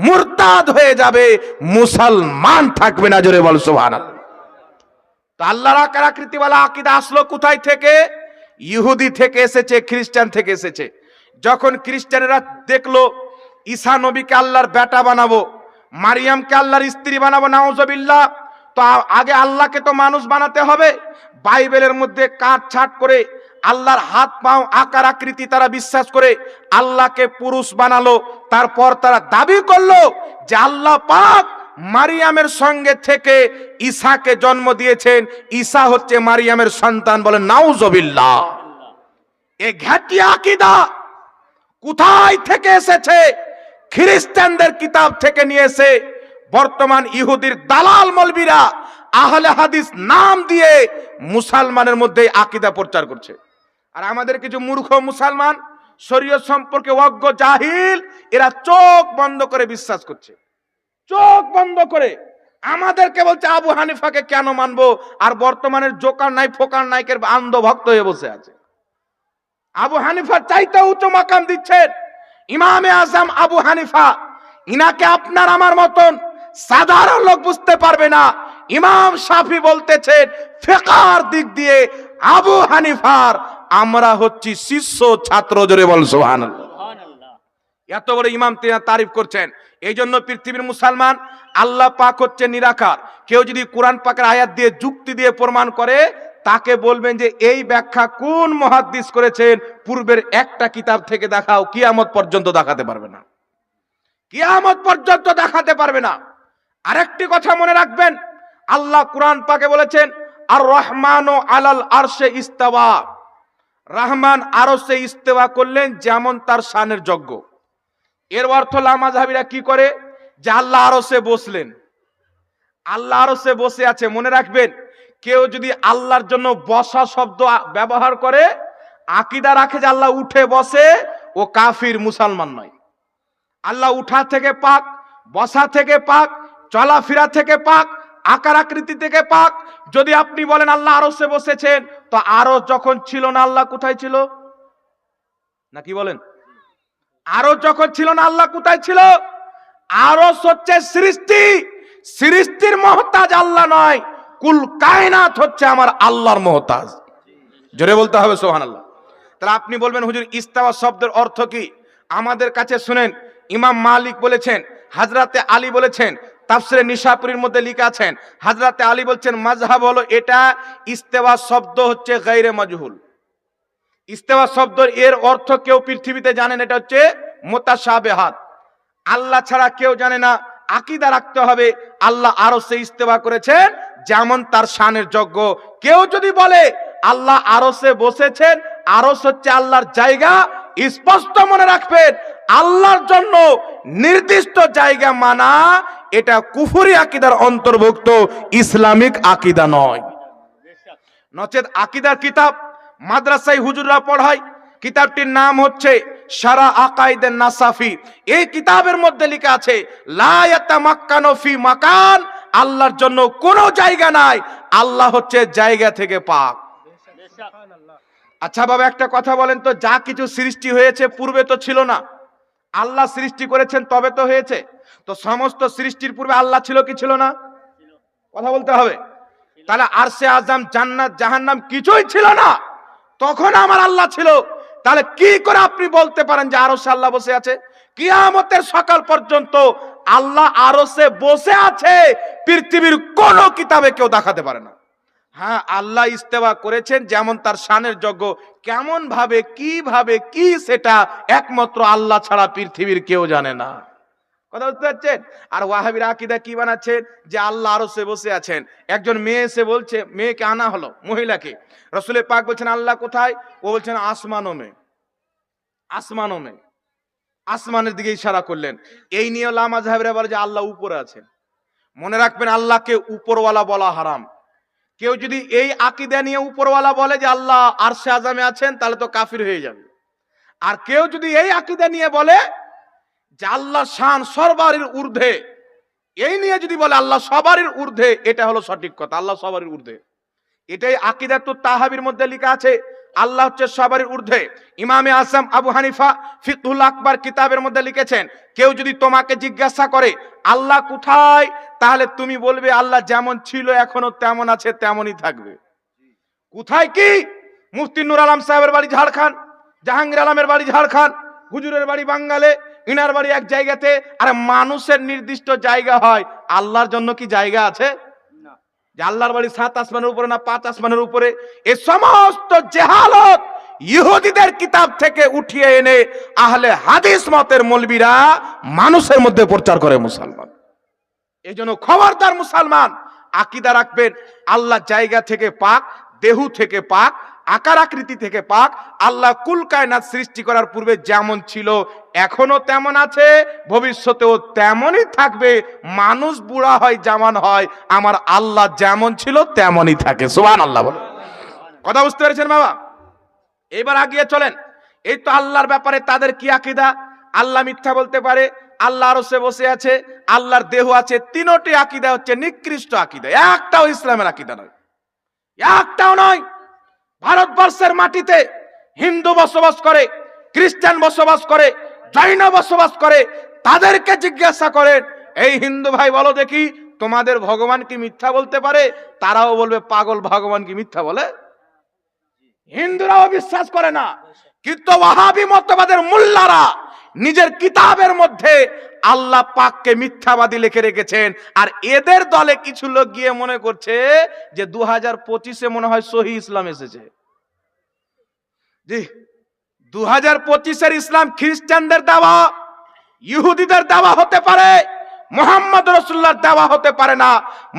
মুরতাদ হয়ে যাবে, মুসলমান থাকবে না। জোরে বল সুবহানাল্লাহ। তো আল্লাহর আকার আকৃতিওয়ালা আকীদা আসলো কোথায় থেকে? ইহুদি থেকে এসেছে, খ্রিস্টান থেকে এসেছে। যখন খ্রিস্টানেরা দেখলো ঈসা নবীকে আল্লাহর বেটা বানাবো, মারিয়ামকে আল্লাহর স্ত্রী বানাবো, নাউজুবিল্লাহ, তো আগে আল্লাহকে তো মানুষ বানাতে হবে। বাইবেলের মধ্যে কাটছাট করে আল্লাহর হাত পাও আকার আকৃতি তারা বিশ্বাস করে আল্লাহকে পুরুষ বানালো। তারপর তারা দাবি করলো যে আল্লাহ পাক মারিয়ামের সঙ্গে থেকে ঈসাকে জন্ম দিয়েছেন, ঈসা হচ্ছে মারিয়ামের সন্তান। বলেন নাউজুবিল্লাহ। এই ঘাটি আকীদা কোথায় থেকে এসেছে? খ্রিস্টানদের কিতাব থেকে নিয়েছে। বর্তমান ইহুদির দালাল মৌলবীরা আহলে হাদিস নাম দিয়ে মুসলমানের মধ্যে আকীদা প্রচার করছে। আর আমাদের কিছু মূর্খ মুসলমান, শরীয়ত সম্পর্কে অজ্ঞ জাহিল, এরা চোখ বন্ধ করে বিশ্বাস করছে, চোখ বন্ধ করে। আমাদেরকে বলছে আবু হানিফাকে কেন মানবো, আর বর্তমানের জোকার নাই ফোকার নাইকের আন্ধ ভক্ত হয়ে বসে আছে। আবু হানিফা চাইতে উচ্চ মাকাম দিচ্ছেন ইমামে আজম আবু হানিফা। ইনাকে আপনার আমার মতন সাধারণ লোক বুঝতে পারবে না। ইমাম শাফি বলতেছেন ফিকহের দিক দিয়ে আবু হানিফার আমরা হচ্ছি শিষ্য ছাত্র। জোরে বল সুবহানাল্লাহ। এত বড় ইমাম তিনি তারিফ করছেন। এই জন্য পৃথিবীর মুসলমান আল্লাহ পাক হচ্ছে নিরাকার। কেউ যদি কোরআন পাকের আয়াত দিয়ে যুক্তি দিয়ে প্রমাণ করে, তাকে বলবেন যে এই ব্যাখ্যা কোন মুহাদ্দিস করেছেন, পূর্বের একটা কিতাব থেকে দেখাও। কিয়ামত পর্যন্ত দেখাতে পারবে না, কিয়ামত পর্যন্ত দেখাতে পারবে না। আরেকটি কথা মনে রাখবেন, আল্লাহ কোরআন পাকে বলেছেন আর রহমানু আলাল আরশে ইস্তাওয়া। রহমান আরশে ইস্তেওয়া করলেন, যেমন তার শানের যোগ্য। এর অর্থ লামাযহাবীরা কি করে, যে আল্লাহ আরশে বসলেন, আল্লাহ আরশে বসে আছে। মনে রাখবেন, কেউ যদি আল্লাহর জন্য বসা শব্দ ব্যবহার করে, আকীদা রাখে যে আল্লাহ উঠে বসে, ও কাফির, মুসলমান নয়। আল্লাহ উঠা থেকে পাক, বসা থেকে পাক, চলাফেরা থেকে পাক, আকার আকৃতি থেকে পাক। যদি আপনি বলেন আল্লাহ আরশে বসেছেন, তো আরশ যখন ছিল না আল্লাহ কোথায় ছিল? নাকি বলেন? আরশ যখন ছিল না আল্লাহ কোথায় ছিল? আরশ হচ্ছে সৃষ্টি, সৃষ্টির মহতাজ আল্লাহ নয়। কুল কায়নাত হচ্ছে আমার আল্লাহর মহতাজ। জোরে বলতে হবে সুবহানাল্লাহ। তাহলে আপনি বলবেন হুজুর ইস্তাওয়া শব্দের অর্থ কি? আমাদের কাছে শুনেন, ইমাম মালিক বলেছেন, হযরতে আলী বলেছেন, তাফসিরে নিশাপুরীর মধ্যে লেখা আছেন, হযরতে আলী বলছেন মাযহাব হলো এটা, ইস্তেওয়া শব্দ হচ্ছে গায়রে মাজহুল। ইস্তেওয়া শব্দের এর অর্থ কেউ পৃথিবীতে জানেন, এটা হচ্ছে মুতাশাবিহাত, আল্লাহ ছাড়া কেউ জানে না। আকীদা রাখতে হবে আল্লাহ আরশে ইস্তেওয়া করেছেন, যেমন তার শানের যোগ্য। কেউ যদি বলে আল্লাহ আরশে বসেছেন, আরশ হচ্ছে আল্লাহর জায়গা, স্পষ্ট মনে রাখবেন আল্লাহর জন্য নির্দিষ্ট জায়গা মানা এটা কুফরি আকীদার অন্তর্ভুক্ত, ইসলামিক আকীদা নয়। নচেত আকীদার কিতাব মাদ্রাসায় হুজুররা পড়ায়, কিতাবটির নাম হচ্ছে শারা আকাইদে নাসাফি। এই কিতাবের মধ্যে লেখা আছে লা ইয়াতামাক্কানু ফি মাকান, আল্লাহর জন্য কোনো জায়গা নাই, আল্লাহ হচ্ছে জায়গা থেকে পাক। আচ্ছা বাবা, একটা কথা বলেন তো, যা কিছু সৃষ্টি হয়েছে পূর্বে তো ছিল না, আল্লাহ সৃষ্টি করেছেন তবে তো হয়েছে। তো সমস্ত সৃষ্টির পূর্বে আল্লাহ ছিল কি ছিল না? কথা বলতে হবে। তাহলে আরশে আযম, জান্নাত, জাহান্নাম কিছুই ছিল না, তখন আমার আল্লাহ ছিল। তাহলে কি করে আপনি বলতে পারেন যে আরশে আল্লাহ বসে আছে? কিয়ামতের সকাল পর্যন্ত আল্লাহ আরশে বসে আছে পৃথিবীর কোন কিতাবে কেউ দেখাতে পারে না। হ্যাঁ, আল্লাহ ইস্তেওয়া করেছেন যেমন তার শানের যোগ্য, কেমন ভাবে, কিভাবে, কি সেটা একমাত্র আল্লাহ ছাড়া পৃথিবীর কেউ জানে না। কথা বুঝতে পারছেন? আর ওয়াহাবির আকীদা কি বানাচ্ছেন যে আল্লাহ আরশে বসে আছেন। একজন মেয়ে এসে বলছে, মেয়েকে আনা হলো, মহিলাকে, রাসূল পাক বলছেন আল্লাহ কোথায়? ও বলছেন আসমানো মে, আসমানো মে, আসমানের দিকে ইশারা করলেন। এই নিয়ে উলামা মাযহাবিরা বলে যে আল্লাহ উপরে আছেন। মনে রাখবেন আল্লাহকে উপরওয়ালা বলা হারাম। কেউ যদি এই আকীদা নিয়ে উপরওয়ালা বলে যে আল্লাহ আরশে আযমে আছেন, তাহলে তো কাফির হয়ে যাবে। আর কেউ যদি এই আকীদা নিয়ে বলে যে আল্লাহ শান সর্বারির ঊর্ধ্বে, এই নিয়ে যদি বলে আল্লাহ সবারির ঊর্ধ্বে, এটা হলো সঠিক কথা, আল্লাহ সবারির ঊর্ধ্বে। এটাই আকীদাতুত তাহাবির মধ্যে লেখা আছে, আল্লাহ হচ্ছে সবারির ঊর্ধ্বে। ইমামে আযম আবু হানিফা ফিকহুল আকবার কিতাবের মধ্যে লিখেছেন, কেউ যদি তোমাকে জিজ্ঞাসা করে আল্লাহ কোথায়, তাহলে তুমি বলবে আল্লাহ যেমন ছিল এখনো তেমন আছে, তেমনই থাকবে। কোথায় কি? মুফতি নূর আলম সাহেবের বাড়ি ঝাড়খণ্ড, জাহাঙ্গীর আলমের বাড়ি ঝাড়খণ্ড, হুজুরের বাড়ি বাঙ্গালে, ইনার বাড়ি এক জায়গাতে। আর মানুষের নির্দিষ্ট জায়গা হয়, আল্লাহর জন্য কি জায়গা আছে? যে আল্লাহর বাড়ি 7 আসমানের উপরে না 5 আসমানের উপরে? এই সমস্ত জাহালত ইহুদিদের কিতাব থেকে উঠিয়ে এনে আহলে হাদিস মতের মৌলবীরা মানুষের মধ্যে প্রচার করে মুসলমান। এই জন্য খবরদার মুসলমান, আকীদা রাখবেন আল্লাহ জায়গা থেকে পাক, দেহু থেকে পাক, আকার আকৃতি থেকে পাক। আল্লাহ কুল কায়নাত সৃষ্টি করার পূর্বে যেমন ছিল এখনো তেমন আছে, ভবিষ্যতেও তেমনই থাকবে। মানুষ বুড়া হয়, জামান হয়, আমার আল্লাহ যেমন ছিল তেমনই থাকে। সুবহানাল্লাহ বলে। কথা বুঝতে পেরেছেন বাবা? এবার আগিয়ে চলেন। এই তো আল্লাহর ব্যাপারে তাদের কি আকীদা? আল্লাহ মিথ্যা বলতে পারে, আল্লাহ আরশে বসে আছে, আল্লাহর দেহ আছে। তিনটি আকীদা হচ্ছে নিকৃষ্ট আকীদা, একটাও ইসলামের আকীদা নয়, একটাও নয়। ভারতবর্ষের মাটিতে হিন্দু বসবাস করে, খ্রিস্টান বসবাস করে, জৈন বসবাস করে। তাদেরকে জিজ্ঞাসা করেন, এই হিন্দু ভাই বলো দেখি তোমাদের ভগবান কি মিথ্যা বলতে পারে? তারাও বলবে পাগল, ভগবান কি মিথ্যা বলে? হিন্দুরাও বিশ্বাস করে না। কিন্তু ওয়াহাবি মতবাদের মোল্লারা নিজের কিতাবের মধ্যে আল্লাহ পাককে মিথ্যাবাদী লিখে রেখেছেন। আর এদের দলে কিছু লোক গিয়ে মনে করছে যে 2025-এ মনে হয় সহি ইসলাম এসেছে। জি, 2025-এর ইসলাম খ্রিস্টানদের দেওয়া, ইহুদিদের দেওয়া হতে পারে, মুহাম্মদ রাসূলুল্লাহর দেওয়া হতে পারে না।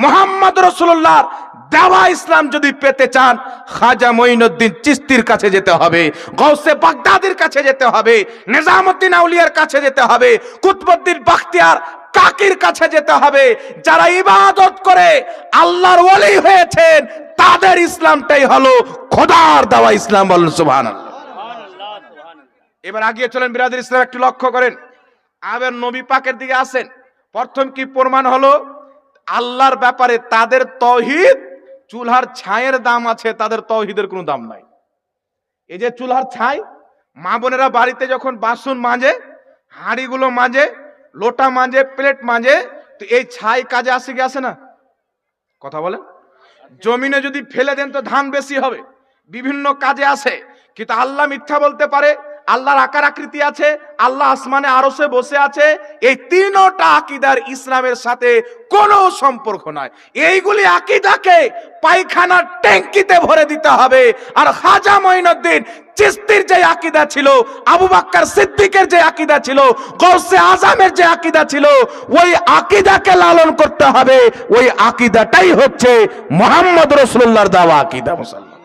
মুহাম্মদ রাসূলুল্লাহর দেওয়া ইসলাম যদি পেতে চান, খাজা মঈনুদ্দিন চিশতির কাছে যেতে হবে, গৌসে বাগদাদির কাছে যেতে হবে, নিজামউদ্দিন আউলিয়ার কাছে যেতে হবে, কুতবুদ্দিন বখতিয়ার কাকির কাছে যেতে হবে। যারা ইবাদত করে আল্লাহর ওলি হয়েছেন, তাদের ইসলামটাই হলো খোদার দেওয়া ইসলাম। বলেন সুবহানাল্লাহ। এবার আগিয়ে চলেন বিরাদর ইসলাম, একটু লক্ষ্য করেন। আবার নবী পাকের দিকে আসেন। প্রথম কি প্রমাণ হলো? আল্লাহর ব্যাপারে তাদের তৌহিদ, চুলহার ছায়ের দাম আছে, তাদের তৌহিদের কোনো দাম নাই। এই যে চুলহার ছাই, মা বোনেরা বাড়িতে যখন বাসন মাজে, হাঁড়িগুলো মাজে, লোটা মাজে, প্লেট মাজে, তো এই ছাই কাজে আসে কি আসে না? কথা বলেন। জমিনে যদি ফেলে দেন তো ধান বেশি হবে, বিভিন্ন কাজে আসে। কিন্তু আল্লাহ মিথ্যা বলতে পারে? আল্লাহর আকার আকৃতি আছে, আল্লাহ আসমানে আরশে বসে আছে, এই তিনটা আকীদার ইসলামের সাথে কোনো সম্পর্ক নাই। এইগুলি আকীদাকে পায়খানার ট্যাঙ্কিতে ভরে দিতে হবে। আর খাজা মঈনুদ্দিন চিশতির যে আকীদা ছিল, আবু বকর সিদ্দিকের যে আকীদা ছিল, গৌসে আজমের যে আকীদা ছিল, ওই আকীদাকে লালন করতে হবে। ওই আকীদাটাই হচ্ছে মুহাম্মদ রাসূলুল্লাহর দেওয়া আকীদা। মুসলমান।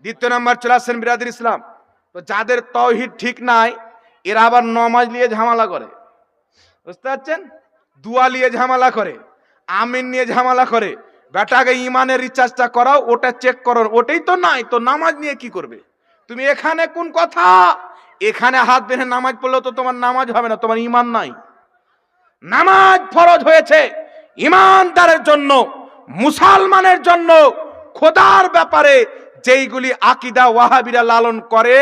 দ্বিতীয় নাম্বার চলে আসেন বিরাদর ইসলাম, তো যাদের তাওহীদ ঠিক নাই, এরা আবার নামাজ নিয়ে ঝামেলা করে। বুঝতে পারছেন? দুয়া নিয়ে ঝামেলা করে, আমিন নিয়ে ঝামেলা করে। বেটাকে ইমানের রিচার্জটা করাও, ওটা চেক করো, ওটাই তো নাই, তো নামাজ নিয়ে কি করবে তুমি? এখানে কোন কথা? এখানে হাত বেঁধে নামাজ পড়লেও তো তোমার নামাজ হবে না, তোমার ইমান নাই। নামাজ ফরজ হয়েছে ইমানদারের জন্য, মুসলমানের জন্য। খোদার ব্যাপারে যেইগুলি আকীদা ওয়াহাবিরা লালন করে,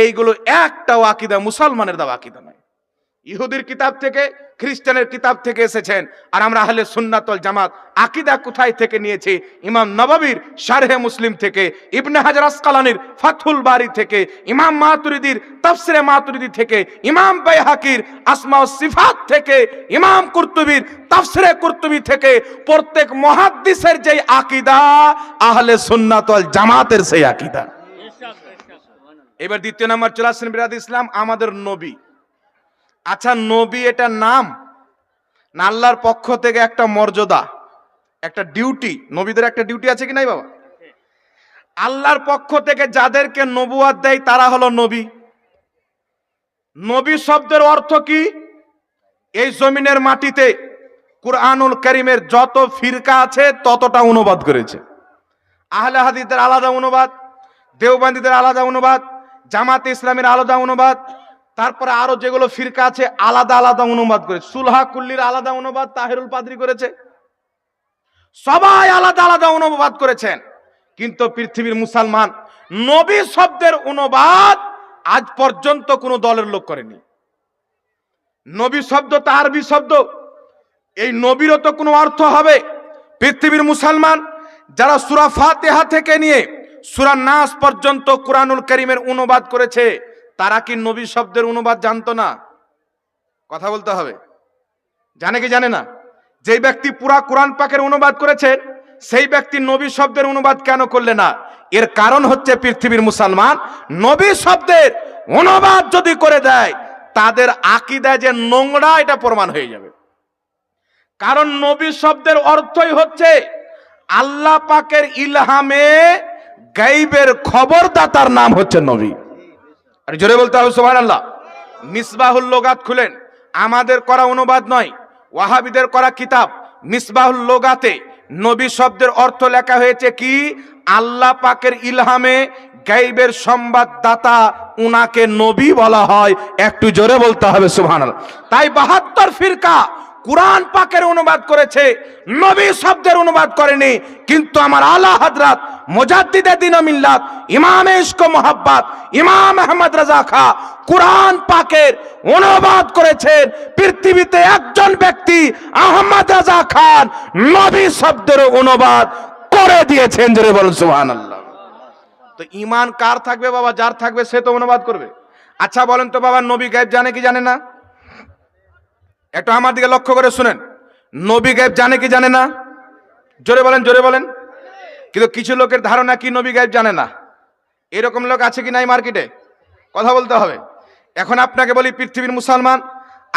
এইগুলো একটাও আকীদা মুসলমানের দেওয়া আকীদা নয়। ইহুদির কিতাব থেকে, খ্রিস্টানের কিতাব থেকে এসেছেন। আর আমরা আহলে সুন্নাত ওয়াল জামাত আকীদা কোথায় থেকে নিয়েছি? ইমাম নববীর শারহে মুসলিম থেকে, ইবনে হাজার আসকালানির ফাথুল বারি থেকে, ইমাম মাতুরিদির তাফসিরে মাতুরিদি থেকে, ইমাম বাইহাকির আসমা ও সিফাত থেকে, ইমাম কুরতুবির তাফসিরে কুরতুবি থেকে। প্রত্যেক মুহাদ্দিসের যেই আকীদা, আহলে সুন্নাত ওয়াল জামাতের সেই আকীদা। এবার দ্বিতীয় নাম্বার চলে আসেন বিরাদ ইসলাম, আমাদের নবী। আচ্ছা, নবী এটা নাম না আল্লাহর পক্ষ থেকে একটা মর্যাদা, একটা ডিউটি? নবীদের একটা ডিউটি আছে কি নাই বাবা? আল্লাহর পক্ষ থেকে যাদেরকে নবুয়াত দেয় তারা হলো নবী। নবী শব্দের অর্থ কি? এই জমিনের মাটিতে কুরআনুল কারীমের যত ফিরকা আছে ততটা অনুবাদ করেছে। আহলে হাদিসদের আলাদা অনুবাদ, দেওবন্দীদের আলাদা অনুবাদ, জামাতে ইসলামের আলাদা অনুবাদ, তারপরে আরো যেগুলো ফিরকা আছে আলাদা আলাদা অনুবাদ করেছে। সুলহা কুল্লির আলাদা অনুবাদ তাহিরুল পাদরি করেছে। সবাই আলাদা আলাদা অনুবাদ করেছেন। কিন্তু পৃথিবীর মুসলমান নবী শব্দের অনুবাদ আজ পর্যন্ত কোনো দলের লোক করেনি। নবী শব্দ তো আরবি শব্দ, এই নবীরও তো কোনো অর্থ হবে। পৃথিবীর মুসলমান যারা সূরা ফাতিহা থেকে নিয়ে সূরা নাস পর্যন্ত কুরআনুল কারীমের অনুবাদ করেছে, তারা কি নবী শব্দের অনুবাদ জানতো না? কথা বলতে হবে। জানে কি জানে না? যেই ব্যক্তি পুরা কোরআন পাকের অনুবাদ করেছেন, সেই ব্যক্তি নবী শব্দের অনুবাদ কেন করলে না? এর কারণ হচ্ছে পৃথিবীর মুসলমান নবী শব্দের অনুবাদ যদি করে দেয়, তাদের আকীদা যে নোংরা এটা প্রমাণ হয়ে যাবে। কারণ নবী শব্দের অর্থই হচ্ছে আল্লাহ পাকের ইলহামে গায়বের খবরদাতার নাম হচ্ছে নবী। আর জোরে বলতে হবে সুবহানাল্লাহ। মিসবাহুল লুগাত খুলেন, আমাদের করা অনুবাদ নয়, ওয়াহাবিদের করা কিতাব মিসবাহুল লুগাতে নবী শব্দের অর্থ লেখা হয়েছে কি? আল্লাহ পাকের ইলহামে গায়বের সংবাদদাতা, উনাকে নবী বলা হয়। একটু জোরে বলতে হবে সুবহানাল্লাহ। তাই ৭২ ফিরকা কুরআন পাকের অনুবাদ করেছে, নবী শব্দের অনুবাদ করেনি। কিন্তু আমার আলা হযরত মুজাদ্দিদে দ্বীন ও মিল্লাত ইমাম ইশক ও মুহাব্বত ইমাম আহমদ রাজা খা কুরআন পাকের অনুবাদ করেছেন। পৃথিবীতে একজন ব্যক্তি আহমদ রাজা খান নবী শব্দের অনুবাদ করে দিয়েছেন। জোরে বলুন সুবহানাল্লাহ। তো ঈমান কার থাকবে বাবা? যার থাকবে সে তো অনুবাদ করবে। আচ্ছা বলেন তো বাবা, নবী গায়েব জানে কি জানে না? একটু আমার দিকে লক্ষ্য করে শুনেন। নবী গায়েব জানে কি জানে না? জোরে বলেন, জোরে বলেন। কিন্তু কিছু লোকের ধারণা কি নবী গায়েব জানে না। এরকম লোক আছে কি নাই মার্কেটে? কথা বলতে হবে। এখন আপনাকে বলি, পৃথিবীর মুসলমান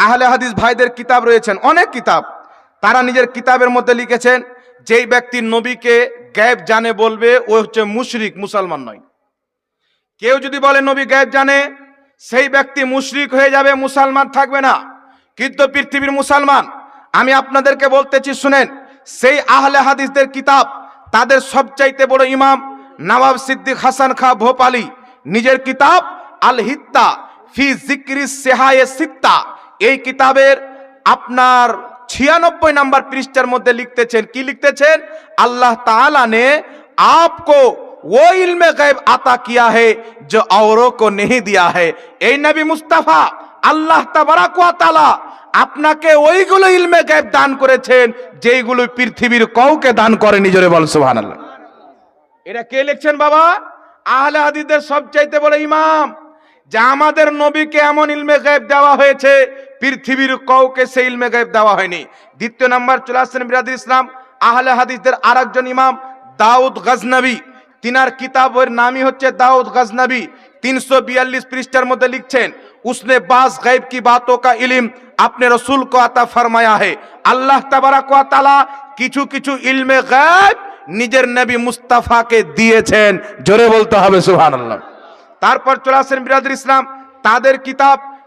আহলে হাদিস ভাইদের কিতাব রয়েছেন, অনেক কিতাব। তারা নিজের কিতাবের মধ্যে লিখেছেন, যেই ব্যক্তি নবীকে গায়েব জানে বলবে ও হচ্ছে মুশরিক, মুসলমান নয়। কেউ যদি বলে নবী গায়েব জানে, সেই ব্যক্তি মুশরিক হয়ে যাবে, মুসলমান থাকবে না। কিন্তু পৃথিবীর মুসলমান, আমি আপনাদেরকে বলতেছি শুনেন, সেই আহলে হাদিসদের কিতাব, তাদের সবচাইতে বড় ইমাম নওয়াব সিদ্দিক হাসান খাঁ ভোপালী নিজের কিতাব আল হিত্তা ফি যিকরি সিহায়ে সিত্তা, এই কিতাবের আপনার 96 নম্বর পৃষ্ঠার মধ্যে লিখতেছেন, কি লিখতেছেন? अल्लाह ताला ने आपको वो इल्म गैब अता किया है जो औरों को नहीं दिया है। এই নবী মুস্তাফা আল্লাহ তাবারাক ওয়া তাআলা আপনাকে ওইগুলো ইলমে গায়ব দান করেছেন যেইগুলো পৃথিবীর কাউকে দান করেনি। জোরে বল সুবহানাল্লাহ। এটা কে লিখছেন বাবা? আহলে হাদিসের সবচাইতে বড় ইমাম, যে আমাদের নবীকে এমন ইলমে গায়ব দেওয়া হয়েছে পৃথিবীর কাউকে সেই ইলমে গায়ব দেওয়া হয়নি। দ্বিতীয় নাম্বার চলে আসছেন বিরাদর ইসলাম আহলে হাদিসদের আরেকজন ইমাম দাউদ গজনবী, তিনার কিতাবের নামই হচ্ছে দাউদ গজনবী। 342 পৃষ্ঠার মধ্যে লিখছেন, उसने बाज गैब की बातों का इल्म अपने रसूल को अता फरमाया है। আল্লাহ তাবারাক ওয়া তাআলা কিছু কিছু ইলমে গায়ব নিজের নবী মুস্তাফাকে দিয়েছেন। জোরে বলতে হবে সুবহানাল্লাহ। তারপর চলে আসেন বিরাদর ইসলাম তাদের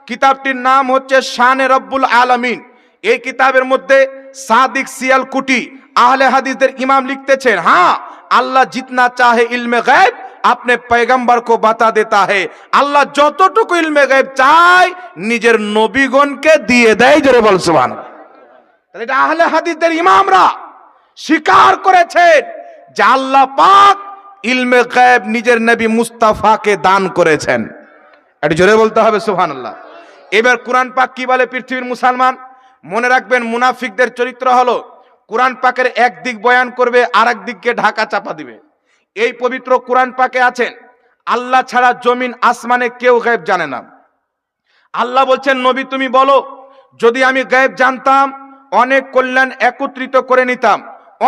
কিতাবটির নাম হচ্ছে শানে রব্বুল আলামিন। এই কিতাবের মধ্যে সাদিক সিয়ালকুটি আহলে হাদিসদের ইমাম লিখতেছেন, হ্যাঁ আল্লাহ জিतना चाहे इल्म गैब अपने पैगंबर को बता देता है। আল্লাহ যতটুকু ইলমে গায়ব চায় নিজের নবীগণকে দিয়ে দেয়। জোরে বল সুবহানাল্লাহ। তাহলে এটা আহলে হাদিসদের ইমামরা স্বীকার করেছেন যে আল্লাহ পাক ইলমে গায়ব নিজের নবী মুস্তাফাকে দান করেছেন। এটা জোরে বলতে হবে সুবহানাল্লাহ। এবার কোরআন পাক কি বলে পৃথিবীর মুসলমান? মনে রাখবেন মুনাফিকদের চরিত্র হলো কোরআন পাকের এক দিক বয়ান করবে আর এক দিককে ঢাকা চাপা দিবে। এই পবিত্র কোরআন পাকে আছেন আল্লাহ ছাড়া জমিন আসমানে কেউ গায়েব জানে না। আল্লাহ বলছেন নবী তুমি বলো যদি আমি গায়েব জানতাম অনেক কল্যাণ একত্রিত করে নিতাম।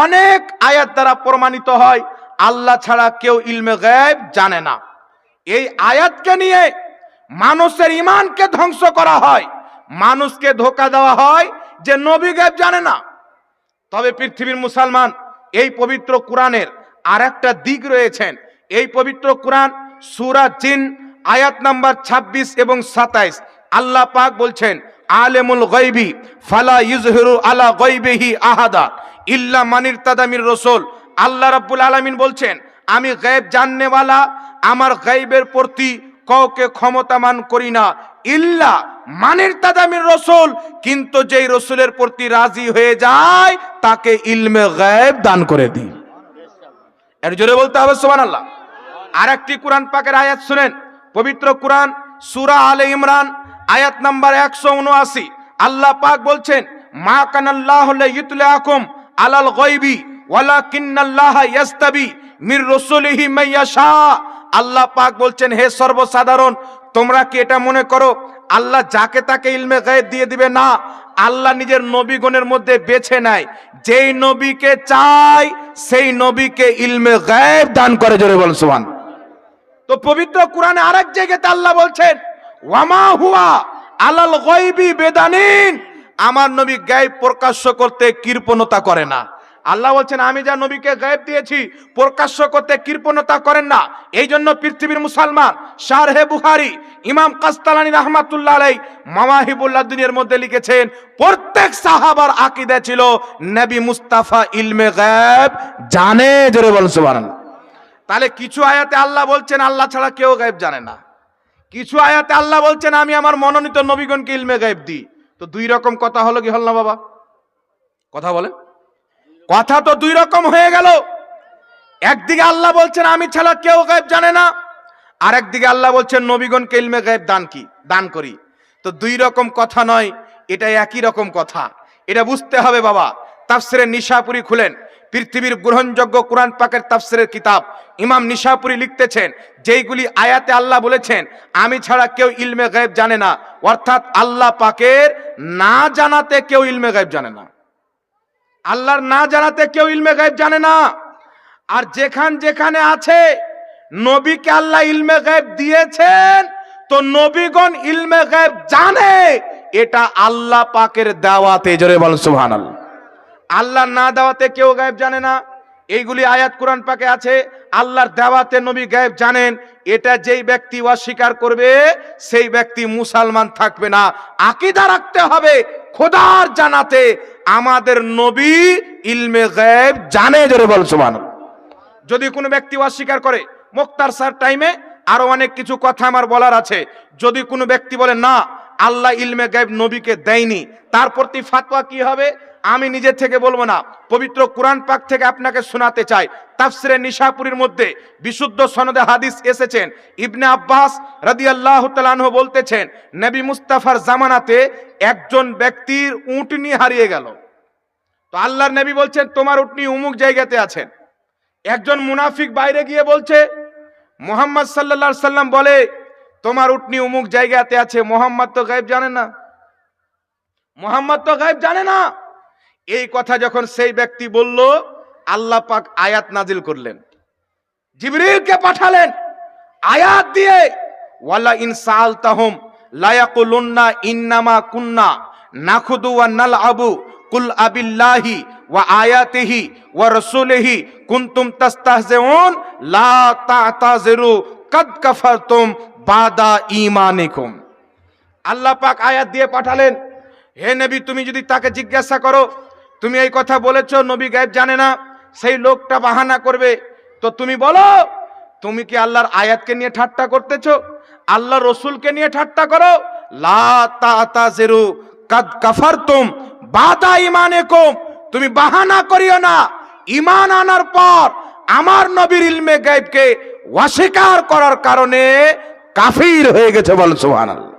অনেক আয়াত দ্বারা প্রমাণিত হয় আল্লাহ ছাড়া কেউ ইলমে গায়েব জানে না। এই আয়াতকে নিয়ে মানুষের ঈমানকে ধ্বংস করা হয়, মানুষকে ধোঁকা দেওয়া হয় যে নবী গায়েব জানে না। তবে পৃথিবীর মুসলমান এই পবিত্র কোরআনের আরেকটা দিক রয়েছেন। এই পবিত্র কোরআন সূরা জিন আয়াত নাম্বার 26 এবং 27 আল্লাহ পাক বলছেন আলেমুল গায়বি ফালা ইযহিরু আলা গায়বিহি আহাদা ইল্লা মান ইরতাদা মির রাসূল। আল্লাহ রাব্বুল আলামিন বলছেন আমি গায়েব জাননেওয়ালা আমার গায়েবের প্রতি কাউকে ক্ষমতামান করি না ইল্লা মান ইরতাদা মির রাসূল, কিন্তু যেই রাসূলের প্রতি রাজি হয়ে যায় তাকে ইলমে গায়েব দান করে দিই। এর জোরে বলতে হবে সুবহানাল্লাহ। আরেকটি কোরআন পাকের আয়াত শুনেন, পবিত্র কোরআন সূরা আলে ইমরান আয়াত নাম্বার 179 আল্লাহ পাক বলছেন মা কানাল্লাহু লিয়ুতলাকুম আলাল গায়বি ওয়ালাকিন্নাল্লাহা ইয়াস্তাবি মির রাসূলিহি মাইয়াশা। আল্লাহ পাক বলছেন হে সর্বসাধারণ তোমরা কি এটা মনে করো আল্লাহ যাকে তাকে ইলমে গায়েব দিয়ে দিবে? না, আল্লাহ নিজের নবীগণের মধ্যে বেছে নেয়, যেই নবীকে চায় সেই নবীকে ইলমে গায়েব দান করে। জোরে বল সুবহান। তো পবিত্র কোরআনে আরেক জায়গাতে আল্লাহ বলছেন ওয়ামা হুয়া আলাল গায়বি বেদানিন, আমার নবী গায়েব প্রকাশ্য করতে কৃপণতা করে না। আল্লাহ বলছেন আমি যা নবীকে গায়েব দিয়েছি প্রকাশ্য করতে কৃপণতা করেন না। এই জন্য পৃথিবীর মুসলমান শারহে বুখারী ইমাম কাসতালানী রাহমাতুল্লাহ আলাইহি মাওয়াহিবুল লাদুনিয়ার মধ্যে লিখেছেন প্রত্যেক সাহাবার আকীদা ছিল নবী মুস্তাফা ইলমে গায়েব জানে। জোরে বল সুবহানাল্লাহ। তাহলে কিছু আয়াতে আল্লাহ বলছেন আল্লাহ ছাড়া কেউ গায়েব জানে না, কিছু আয়াতে আল্লাহ বলছেন আমি আমার মনোনীত নবীগণকে ইলমে গায়েব দিই। তো দুই রকম কথা হলো কি হল না বাবা? কথা বলেন। কথা তো দুই রকম হয়ে গেল। একদিকে আল্লাহ বলছেন আমি ছাড়া কেউ গায়েব জানে না, আর একদিকে আল্লাহ বলছেন নবীগণকে ইলমে গায়েব দান করি। তো দুই রকম কথা নয়, এটা একই রকম কথা। এটা বুঝতে হবে বাবা। তাফসিরে নিশাপুরী খুলেন, পৃথিবীর গ্রহণযোগ্য কোরআন পাকের তাফসিরের কিতাব ইমাম নিশাপুরী লিখতেছেন যেইগুলি আয়াতে আল্লাহ বলেছেন আমি ছাড়া কেউ ইলমে গায়েব জানে না, অর্থাৎ আল্লাহ পাকের না জানাতে কেউ ইলমে গায়েব জানে না। আল্লাহর না জানাতে কেউ ইলমে গায়েব জানে না। আর যেখানে আছে নবীকে আল্লাহ ইলমে গায়েব দিয়েছেন, তো নবীগণ ইলমে গায়েব জানে, এটা আল্লাহ পাকের দাওয়াতে। জোরে বল সুবহানাল্লাহ। আল্লাহর না দাওয়াতে কেউ গায়েব জানে না। এইগুলি আয়াত কোরআন পাকে আছে। আল্লাহর দাওয়াতে নবী গায়েব জানেন, এটা যেই ব্যক্তি অস্বীকার করবে সেই ব্যক্তি মুসলমান থাকবে না। আকীদা রাখতে হবে খোদার জানাতে আমাদের নবী ইলমে গায়েব জানে। জোরে বল সুবহানাল্লাহ। যদি কোনো ব্যক্তি অস্বীকার করে মুক্তার স্যার টাইমে আরো অনেক কিছু কথা আমার বলার আছে। যদি কোনো ব্যক্তি বলে না আল্লাহ ইলমে গায়েব নবীকে দেয়নি, তার প্রতি ফাতোয়া কি হবে আমি নিজে থেকে বলবো না, পবিত্র কুরআন পাক থেকে আপনাকে শোনাতে চাই। তাফসিরে নিশাপুরীর মধ্যে বিশুদ্ধ সনদে হাদিস এসেছেন, ইবনে আব্বাস রাদিয়াল্লাহু তাআলা আনহু বলতেছেন, নবী মুস্তাফার জামানাতে একজন ব্যক্তির উটনি হারিয়ে গেল। তো আল্লাহর নবী বলছেন তোমার উটনি অমুক জায়গাতে আছেন। একজন মুনাফিক বাইরে গিয়ে বলছে মুহাম্মদ সাল্লাল্লাহু আলাইহি সাল্লাম বলে তোমার উটনি অমুক জায়গাতে আছে। মুহাম্মদ তো গায়েব জানে না, মুহাম্মদ তো গায়েব জানে না। এই কথা যখন সেই ব্যক্তি বলল, আল্লাহ পাক আয়াত নাজিল করলেন, জিবরিলকে পাঠালেন আয়াত দিয়ে, ওয়ালা ইন সাআলতাহুম লা ইয়াকুলুন্না ইন্নামা কুন্না নাখুদু ওয়া নালআবু কুল আবিল্লাহি ওয়া আয়াতিহি ওয়া রাসূলিহি কুনতুম তাস্তাহজিউন লা তা'তাযিরু কাদ কাফারতুম বাদা ঈমানিকুম। আল্লাহ পাক আয়াত দিয়ে পাঠালেন, হে নবী তুমি যদি তাকে জিজ্ঞাসা করো তুমি এই কথা বলেছো নবী গায়েব জানে না, সেই লোকটা বাহানা করবে, তো তুমি বলো তুমি কি আল্লাহর আয়াতকে নিয়ে ঠাট্টা করতেছো, আল্লাহর রসুলকে নিয়ে ঠাট্টা করো। লা তা'তাযিরু কাদ কাফারতুম বাদা ঈমানিকুম, তুমি বাহানা করিও না, ঈমান আনার পর আমার নবীর ইলমে গায়েবকে অস্বীকার করার কারণে কাফির হয়ে গেছে। বল সুবহানাল্লাহ।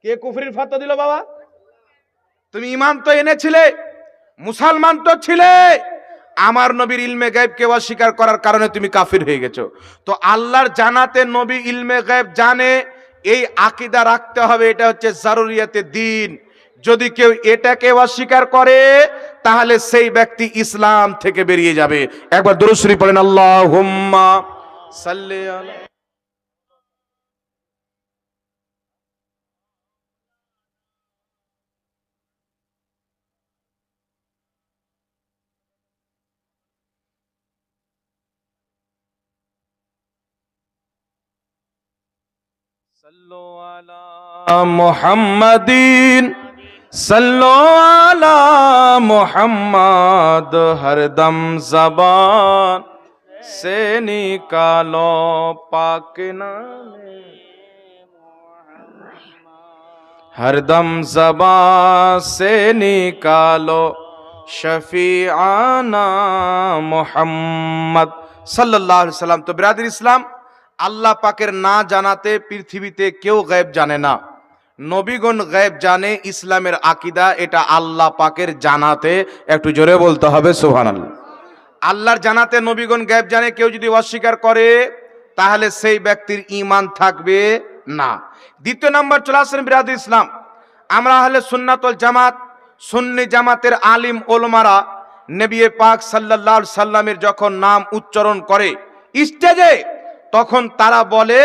কে কুফরির ফতোয়া দিল বাবা? তুমি ঈমান তো এনেছিলে, মুসলমান তো ছিলে, আমার নবীর ইলমে গায়েবকে অস্বীকার করার কারণে তুমি কাফির হয়ে গেছো। তো আল্লাহর জানাতে নবী ইলমে গায়েব জানে, এই আকীদা রাখতে হবে, এটা হচ্ছে জারুরিয়াতে দ্বীন। যদি কেউ এটাকে অস্বীকার করে তাহলে সেই ব্যক্তি ইসলাম থেকে বেরিয়ে যাবে। একবার দুরূদ শরীফ পড়েন, আল্লাহুম্মা সাল্লি আলা। সাল্লু আলা মুহাম্মাদিন সাল্লু আলা মুহাম্মদ, হরদম জবান সে নিকালো পাক নামে, হরদম জবান সে নিকালো শফিআনা মুহাম্মদ সাল্লাল্লাহু আলাইহি সাল্লাম। তো বিরাদর ইসলাম, আল্লাহ পাকের না জানাতে পৃথিবীতে কেউ গায়েব জানে না, নবীগণ গায়েব জানে। ইসলামের আকীদা এটা আল্লাহ পাকের জানাতে, একটু জোরে বলতে হবে সুবহানাল্লাহ। আল্লাহর জানাতে নবীগণ গায়েব জানে, কেউ যদি অস্বীকার করে তাহলে সেই ব্যক্তির ঈমান থাকবে না। দ্বিতীয় নাম্বার চলে আসেন বিরাদর ইসলাম, আমরা আহলে সুন্নাত ওয়াল জামাত, সুন্নি জামাতের আলিম ওলামারা নবী পাক সাল্লাল্লাহু আলাইহি সাল্লামের যখন নাম উচ্চারণ করে স্টেজে, তখন তারা বলে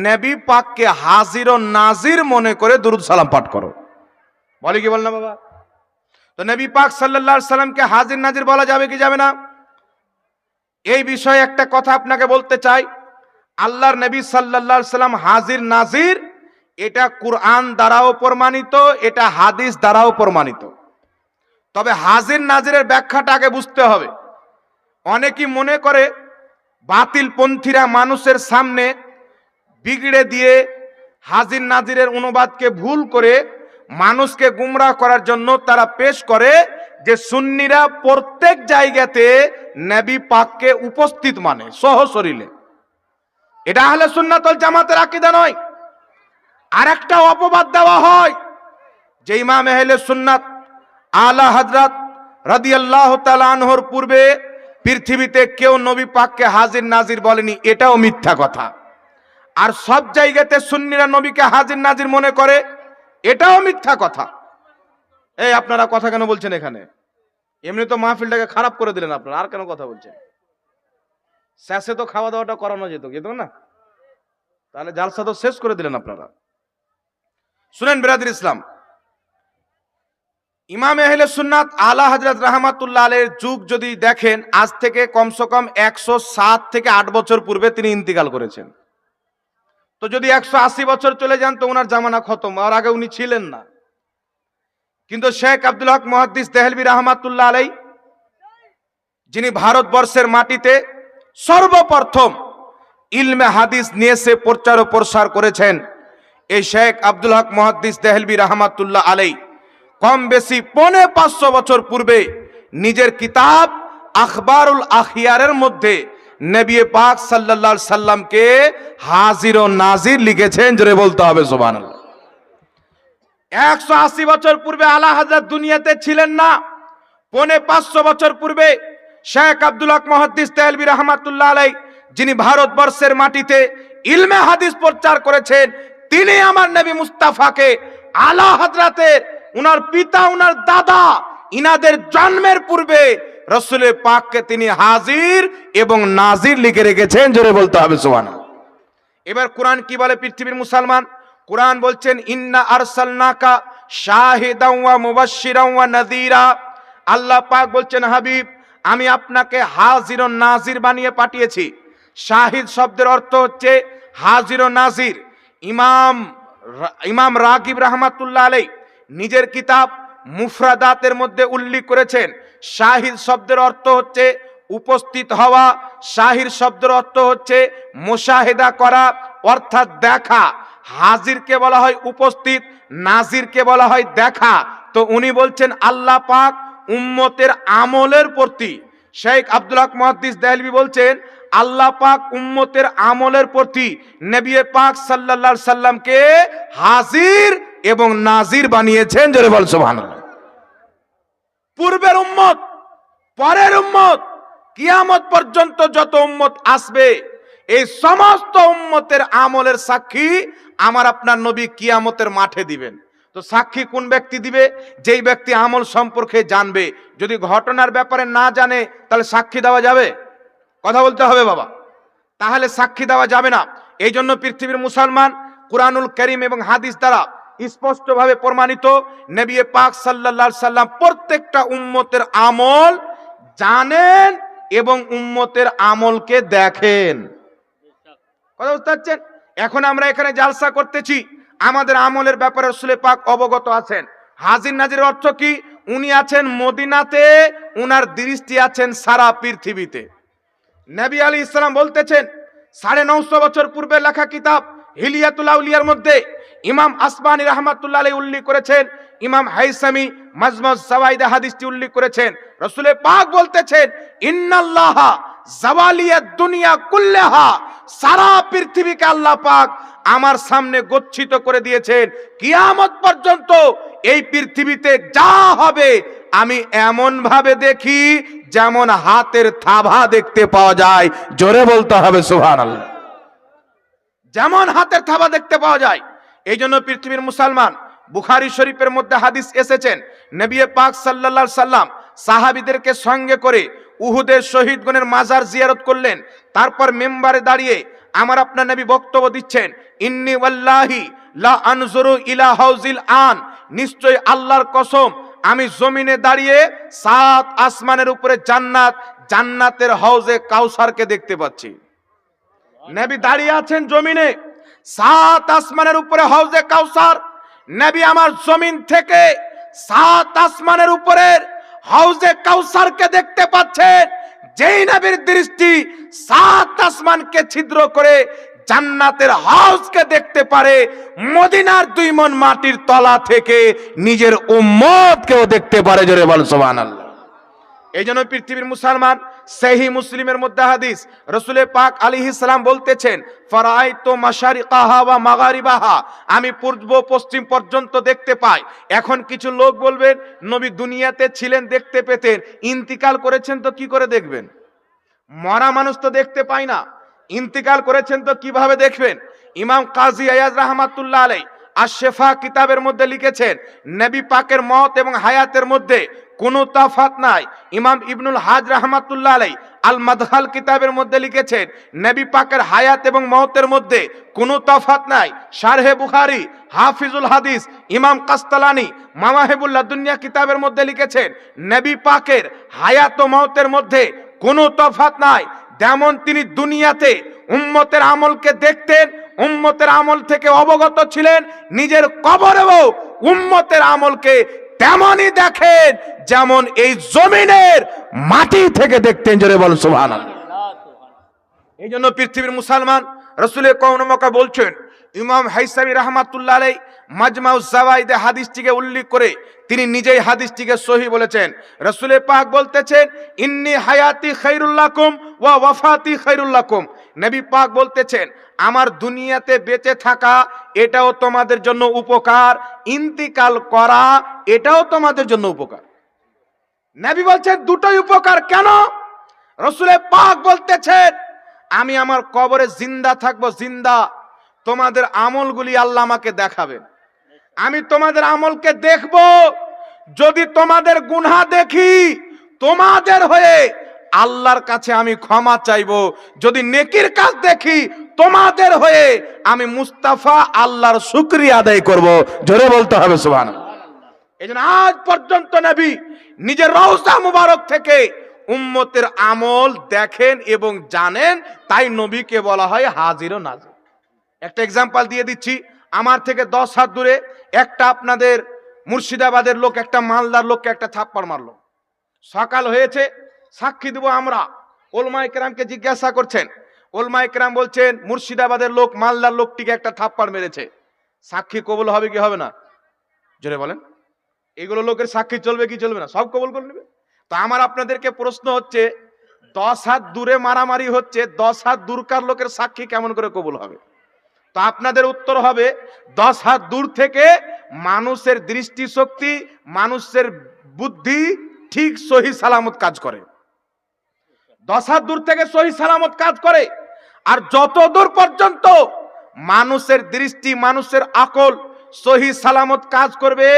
নবী পাককে হাজির ও নাজির মনে করে দুরূদ সালাম পাঠ করো। বলে কি বল না বাবা? তো নবী পাক সাল্লাল্লাহু আলাইহি সাল্লামকে হাজির নাজির বলা যাবে কি যাবে না? এই বিষয়ে একটা কথা আপনাকে বলতে চাই। আল্লাহর নবী সাল্লাল্লাহু আলাইহি সাল্লাম হাজির নাজির, এটা কুরআন দ্বারাও প্রমাণিত, এটা হাদিস দ্বারাও প্রমাণিত। তবে হাজির নাজিরের ব্যাখ্যাটা আগে বুঝতে হবে। অনেকেই মনে করে বাতিল পন্থীরা মানুষের সামনে বিগড়ে দিয়ে হাজির নাজিরের অনুবাদকে ভুল করে মানুষকে গুমরাহ করার জন্য তারা পেশ করে যে সুন্নিরা প্রত্যেক জায়গাতে নবী পাককে উপস্থিত মানে সহশরীরে। এটা আহলে সুন্নাত ওয়াল জামাতের আকীদা নয়। আর একটা অপবাদ দেওয়া হয় যে ইমাম আহলে সুন্নাত আলা হযরত রাদিয়াল্লাহু তাআলা আনহুর পূর্বে পৃথিবীতে কেউ নবী পাককে হাজির নাজির বলেনি, এটাও মিথ্যা কথা। আর সব জায়গাতে সুন্নিরা নবীকে হাজির নাজির মনে করে, এটাও মিথ্যা কথা। এই আপনারা কথা কেন বলছেন এখানে? এমনি তো মাহফিলটাকে খারাপ করে দিলেন আপনারা, আর কেন কথা বলছেন? শেষে তো খাওয়া দাওয়াটা করানো যেত না, তাহলে জালসা তো শেষ করে দিলেন আপনারা। শুনেন বিরাদর ইসলাম, ইমাম আহলে সুন্নাত আলা হযরত রাহমাতুল্লাহ আলাইহির যুগ যদি দেখেন, আজ থেকে কমসে কম 107 থেকে 8 বছর পূর্বে তিনি ইন্তিকাল করেছেন। তো যদি 180 বছর চলে যান তো ওনার জামানা খতম, আর আগে উনি ছিলেন না। কিন্তু শেখ আব্দুল হক মুহাদ্দিস দেহলভী রাহমাতুল্লাহ আলাইহি, যিনি ভারতবর্ষের মাটিতে সর্বপ্রথম ইলমে হাদিস নিয়ে সে প্রচার ও প্রসার করেছেন। এই শেখ আব্দুল হক মুহাদ্দিস দেহলভী রাহমাতুল্লাহ আলাই কম বেশি ৫৫০ বছর পূর্বে নিজের কিতাব আখবারুল আখিয়ারের মধ্যে নবী পাক সাল্লাল্লাহু আলাইহি সাল্লামকে হাজির ও নাজির লিখেছেন। জোরে বলতে হবে সুবহানাল্লাহ। ১৮০ বছর পূর্বে আলা হযরত দুনিয়াতে ছিলেন না। ৫৫০ বছর পূর্বে শেখ আব্দুল হক মুহাদ্দিস দেহলভী রাহমাতুল্লাহ আলাই, যিনি ভারতবর্ষের মাটিতে ইলমে হাদিস প্রচার করেছেন, তিনি আমার নবী মুস্তাফাকে আলা হযরতের উনার পিতা উনার দাদা ইনাদের জন্মের পূর্বে রাসূলের পাককে তিনি হাজির এবং নাজির লিখে রেখেছেন। জোরে বলতে হবে সুবহানাল্লাহ। এবার কোরআন কি বলে পৃথিবীর মুসলমান? কোরআন বলছেন ইন্না আরসালনাকা শাহিদান ওয়া মুবাশশিরান ওয়া নাযীরা। আল্লাহ পাক বলছেন, হাবিব আমি আপনাকে হাজির ও নাজির বানিয়ে পাঠিয়েছি। শাহিদ শব্দের অর্থ হচ্ছে হাজির ও নাজির। ইমাম রাগিব রাহমাতুল্লাহ আলাই নিজের কিতাব মুফরাদাতের মধ্যে উল্লেখ করেছেন, শাহিদ শব্দের অর্থ হচ্ছে উপস্থিত হওয়া। শাহিদ শব্দের অর্থ হচ্ছে মুশাহেদা করা, অর্থাৎ দেখা। হাজিরকে বলা হয় উপস্থিত, নাজিরকে বলা হয় দেখা। তো উনি বলছেন আল্লাহ পাক উম্মতের আমলের প্রতি, শেখ আব্দুল হক মুহাদ্দিস দেহলভী বলছেন আল্লাহ পাক উম্মতের আমলের প্রতি নবী পাক সাল্লাল্লাহু আলাইহি সাল্লামকে হাজির এবং নাজির বানিয়েছেন। জোরে বল সুবহানাল্লাহ। পূর্বের উম্মত, পরের উম্মত, কিয়ামত পর্যন্ত যত উম্মত আসবে, এই সমস্ত উম্মতের আমলের সাক্ষী আমার আপনার নবী কিয়ামতের মাঠে দিবেন। তো সাক্ষী কোন ব্যক্তি দিবে? যেই ব্যক্তি আমল সম্পর্কে জানবে। যদি ঘটনার ব্যাপারে না জানে তাহলে সাক্ষী দেওয়া যাবে? কথা বলতে হবে বাবা, তাহলে সাক্ষী দেওয়া যাবে না। এই জন্য পৃথিবীর মুসলমান কুরআনুল কারীম এবং হাদিস দ্বারা স্পষ্টভাবে প্রমাণিত, নবী পাক সাল্লাল্লাহু আলাইহি সাল্লাম প্রত্যেকটা উম্মতের আমল জানেন এবং উম্মতের আমলকে দেখেন। কথা বুঝতে পারছেন? এখন আমরা এখানে জালসা করতেছি, আমাদের আমলের ব্যাপারে রাসূল পাক অবগত আছেন। হাজির নাজির অর্থ কি? উনি আছেন মদিনাতে, উনার দৃষ্টি আছেন সারা পৃথিবীতে। নবী আলাইহিস সালাম বলতেছেন ৯৫০ বছর পূর্বে লেখা কিতাব হিলিয়াতুল আউলিয়ার মধ্যে ইমাম আসবানী রাহমাতুল্লাহ আলাইহি উল্লেখ করেছেন, ইমাম হাইসামি মাজমুজ জাওয়াইদে হাদিসটি উল্লেখ করেছেন। রাসূল পাক বলতেছেন ইন্নাল্লাহা জাওয়ালিয়াদ দুনিয়া কুল্লাহা, সারা পৃথিবীকে আল্লাহ পাক আমার সামনে গচ্ছিত করে দিয়েছেন। কিয়ামত পর্যন্ত এই পৃথিবীতে যা হবে আমি এমন ভাবে দেখি যেমন হাতের থাবা দেখতে পাওয়া যায়। জোরে বলতে হবে সুবহানাল্লাহ। যেমন হাতের থাবা দেখতে পাওয়া যায়। এই জন্য পৃথিবীর মুসলমান বুখারী শরীফের মধ্যে হাদিস এসেছেন, নবী পাক সাল্লাল্লাহু আলাইহি সাল্লাম সাহাবীদেরকে সঙ্গে করে উহুদের শহীদগণের মাজার জিয়ারত করলেন। তারপর মিম্বারে দাঁড়িয়ে আমার আপনার নবী বক্তব্য দিচ্ছেন, ইন্নী ওয়াল্লাহি লা আনজুরু ইলা হাউজিল আন, নিশ্চয় আল্লাহর কসম আমি জমিনে দাঁড়িয়ে ৭ আসমানের উপরে জান্নাত, জান্নাতের হাউজে কাউসারকে দেখতে পাচ্ছি। নবী দাঁড়িয়ে আছেন জমিনে, ৭ আসমানের উপরে হাউজে কাউসার। নবী আমার জমিন থেকে ৭ আসমানের উপরের হাউজে কাউসারকে দেখতে পাচ্ছেন। যেই নবীর দৃষ্টি ৭ আসমানকে ছিদ্র করে জান্নাতের হাউজকে দেখতে পারে, মদিনার ২ মণ মাটির তলা থেকে নিজের উম্মতকেও দেখতে পারে। জোরে বল সুবহানাল্লাহ। এই জন্য পৃথিবীর মুসলমান সহিহ মুসলিমের মধ্যে হাদিস, রাসূল পাক আলাইহিস সালাম বলতেছেন ফারাআইতু মাশারিকাহা ওয়া মাগারিবাহা, আমি পূর্ব পশ্চিম পর্যন্ত দেখতে পাই। এখন কিছু লোক বলবেন নবী দুনিয়াতে ছিলেন দেখতে পেতেন, ইন্তিকাল করেছেন তো কি করে দেখবেন? মরা মানুষ তো দেখতে পায় না, ইন্তিকাল করেছেন তো কিভাবে দেখবেন? ইমাম কাজী আয়াজ রাহমাতুল্লাহ আলাইহি আশ-শিফা কিতাবের মধ্যে লিখেছেন নবী পাকের মওত এবং হায়াতের মধ্যে কোনো তফাৎ নাই। ইমাম ইবনুল হাজ রাহমাতুল্লাহ আলাইহি আল মাদখাল কিতাবের মধ্যে লিখেছেন নবী পাকের হায়াত এবং মওতের মধ্যে কোনো তফাৎ নাই। শারহে বুখারী হাফিজুল হাদিস ইমাম কাস্তালানি মাওয়াহিবুল লাদুনিয়া কিতাবের মধ্যে লিখেছেন নবী পাকের হায়াত ও মওতের মধ্যে কোনো তফাৎ নাই। যেমন তিনি দুনিয়াতে উম্মতের আমলকে দেখতেন, উম্মতের আমল থেকে অবগত ছিলেন, নিজের কবরেও উম্মতের আমলকে তেমনই দেখেন যেমন এই জমিনের মাটি থেকে দেখতেন। জোরে বল সুবহানাল্লাহ। এই জন্য পৃথিবীর মুসলমান রাসূলের কওম মক্কা বলছেন, ইমাম হাইসামি রাহমাতুল্লাহ আলাইহি মাজমাউজ জাওয়াইদে হাদিসটিকে উল্লেখ করে তিনি নিজেই হাদিসটিকে সহিহ বলেছেন। রাসূল পাক বলতেছেন, ইন্নী হায়াতি খায়রুল লাকুম ওয়া ওয়াফাতি খায়রুল লাকুম। নবী পাক বলতেছেন, আমার দুনিয়াতে বেঁচে থাকা এটাও তোমাদের জন্য উপকার, ইন্তিকাল করা এটাও তোমাদের জন্য উপকার। নবী বলছেন দুটোই উপকার। কেন? রাসূল পাক বলতেছেন, আমি আমার কবরে জিন্দা থাকবো, জিন্দা। তোমাদের আমলগুলি আল্লাহ আমাকে দেখাবেন, আমি তোমাদের আমলকে দেখব। যদি তোমাদের গুনাহ দেখি, তোমাদের হয়ে আল্লাহর কাছে আমি ক্ষমা চাইবো। যদি নেকির কাজ দেখি, তোমাদের হয়ে আমি মুস্তাফা আল্লাহর শুকরিয়া আদায় করব। জোরে বলতে হবে সুবহানাল্লাহ। এইজন্য আজ পর্যন্ত নবী নিজের রওজা মুবারক থেকে উম্মতের আমল দেখেন এবং জানেন, তাই নবীকে বলা হয় হাজির ও নাজির। একটা এক্সাম্পল দিয়ে দিচ্ছি, আমার থেকে 10 হাত দূরে একটা আপনাদের মুর্শিদাবাদের লোক একটা মালদার লোককে একটা থাপ্পড় মারলো। সকাল হয়েছে, সাক্ষী দেব আমরা। ওলমায়ে কেরামকে জিজ্ঞাসা করছেন, ওলমায়ে কেরাম বলছেন মুর্শিদাবাদের লোক মালদার লোকটিকে একটা থাপ্পড় মেরেছে, সাক্ষী কবুল হবে কি হবে না? জোরে বলেন। এগুলো লোকের সাক্ষী চলবে কি চলবে না? সব কবুল করে নেবে। তো আমার আপনাদেরকে প্রশ্ন হচ্ছে, 10 হাত দূরে মারামারি হচ্ছে, 10 হাত দূরকার লোকের সাক্ষী কেমন করে কবুল হবে? তো আপনাদের উত্তর হবে, 10 হাত দূর থেকে মানুষের দৃষ্টিশক্তি, মানুষের বুদ্ধি ঠিক সহি সালামত কাজ করে। 10 হাত দূর থেকে সহি সালামত কাজ করে। আর যত দূর পর্যন্ত মানুষের দৃষ্টি, মানুষের আকল সহি সালামত কাজ করবে,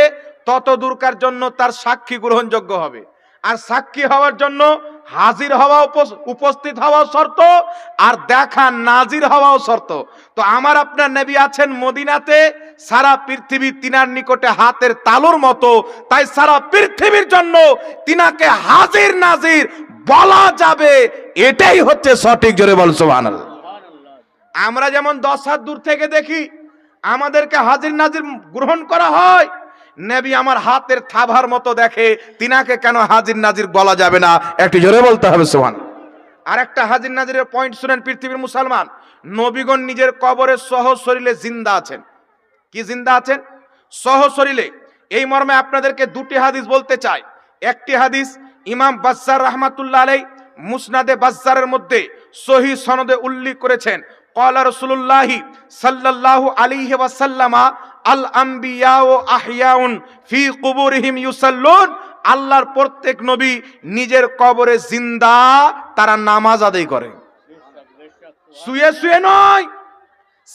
তত দূরকার জন্য তার সাক্ষী গ্রহণযোগ্য হবে। আর সাক্ষী হওয়ার জন্য হাজির হওয়া, উপস্থিত হওয়া শর্ত, আর দেখা নাজির হওয়াও শর্ত। তো আমার আপনার নবী আছেন মদিনাতে, সারা পৃথিবী তিনার নিকটে হাতের তালুর মতো, তাই সারা পৃথিবীর জন্য তিনাকে হাজির নাজির বলা যাবে, এটাই হচ্ছে সঠিক। জোরে বল সুবহানাল্লাহ। আমরা যেমন 10 হাত দূর থেকে দেখি, আমাদেরকে হাজির নাজির গ্রহণ করা হয়, নবী আমার হাতের থাবার মতো দেখে, তিনাকে কেন হাজির নাজির বলা যাবে না? একটু জোরে বলতে হবে সুবহানাল্লাহ। আর একটা হাজির নাজিরের পয়েন্ট শুনেন পৃথিবীর মুসলমান, নবীগণ নিজের কবরে সহ শরীরে জিন্দা আছেন। কি জিন্দা আছেন? সহ শরীরে। এই মর্মে আপনাদেরকে দুটি হাদিস বলতে চাই। একটি হাদিস ইমাম বাজ্জার রাহমাতুল্লাহ আলাইহি মুসনাদে বাজ্জারের মধ্যে সহিহ সনদে উল্লেখ করেছেন, ক্বালা রাসূলুল্লাহি সাল্লাল্লাহু আলাইহি ওয়াসাল্লামা আল আম্বিয়া ও আহিয়াউন ফি কুবুরিহিম ইউসাল্লুন। আল্লাহর প্রত্যেক নবী নিজের কবরে জিন্দা, তারা নামাজ আদায় করে, শুয়ে শুয়ে নয়।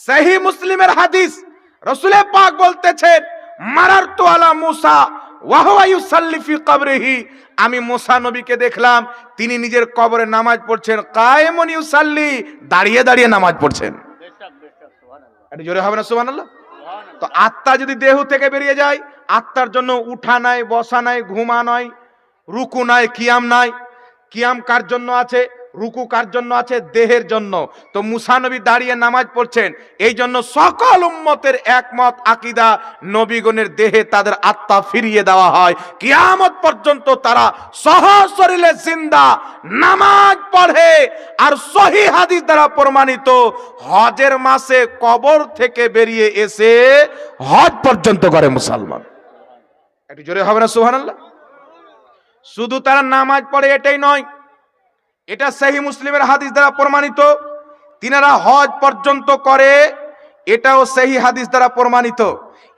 সহিহ মুসলিমের হাদিস, রাসূল পাক বলতেছেন, মারারতু আলা মুসা ওয়া হুয়া ইউসাল্লি ফি কবরিহি। আমি মুসা নবীকে দেখলাম, তিনি নিজের কবরে নামাজ পড়ছেন, কায়েমুন ইউসাল্লি, দাঁড়িয়ে দাঁড়িয়ে নামাজ পড়ছেন। এটা জোরে হবে না সুবহানাল্লাহ? তো আত্মা যদি দেহ থেকে বেরিয়ে যায়, আত্মার জন্য উঠা নাই, বসা নাই, ঘুমা নাই, রুকু নাই, কিয়াম নাই। কিয়াম কার জন্য আছে? রুকু কার জন্য আছে? দেহের জন্য। তো মুসা নবী দাঁড়িয়ে নামাজ পড়ছেন, এই জন্য সকল উম্মতের একমত আকীদা, নবীগণের দেহে তাদের আত্মা ফিরিয়ে দেওয়া হয়, কিয়ামত পর্যন্ত তারা সহশরীরে জিন্দা নামাজ পড়ে। আর সহিহ হাদিস দ্বারা প্রমাণিত, হজের মাসে কবর থেকে বেরিয়ে এসে হজ পর্যন্ত করে মুসলমান। একটু জোরে হবে না সুবহানাল্লাহ? শুধু তারা নামাজ পড়ে এটাই নয়, এটা সহিহ মুসলিমের হাদিস দ্বারা প্রমাণিত, তিনারা হজ পর্যন্ত করে, এটাও সহিহ হাদিস দ্বারা প্রমাণিত।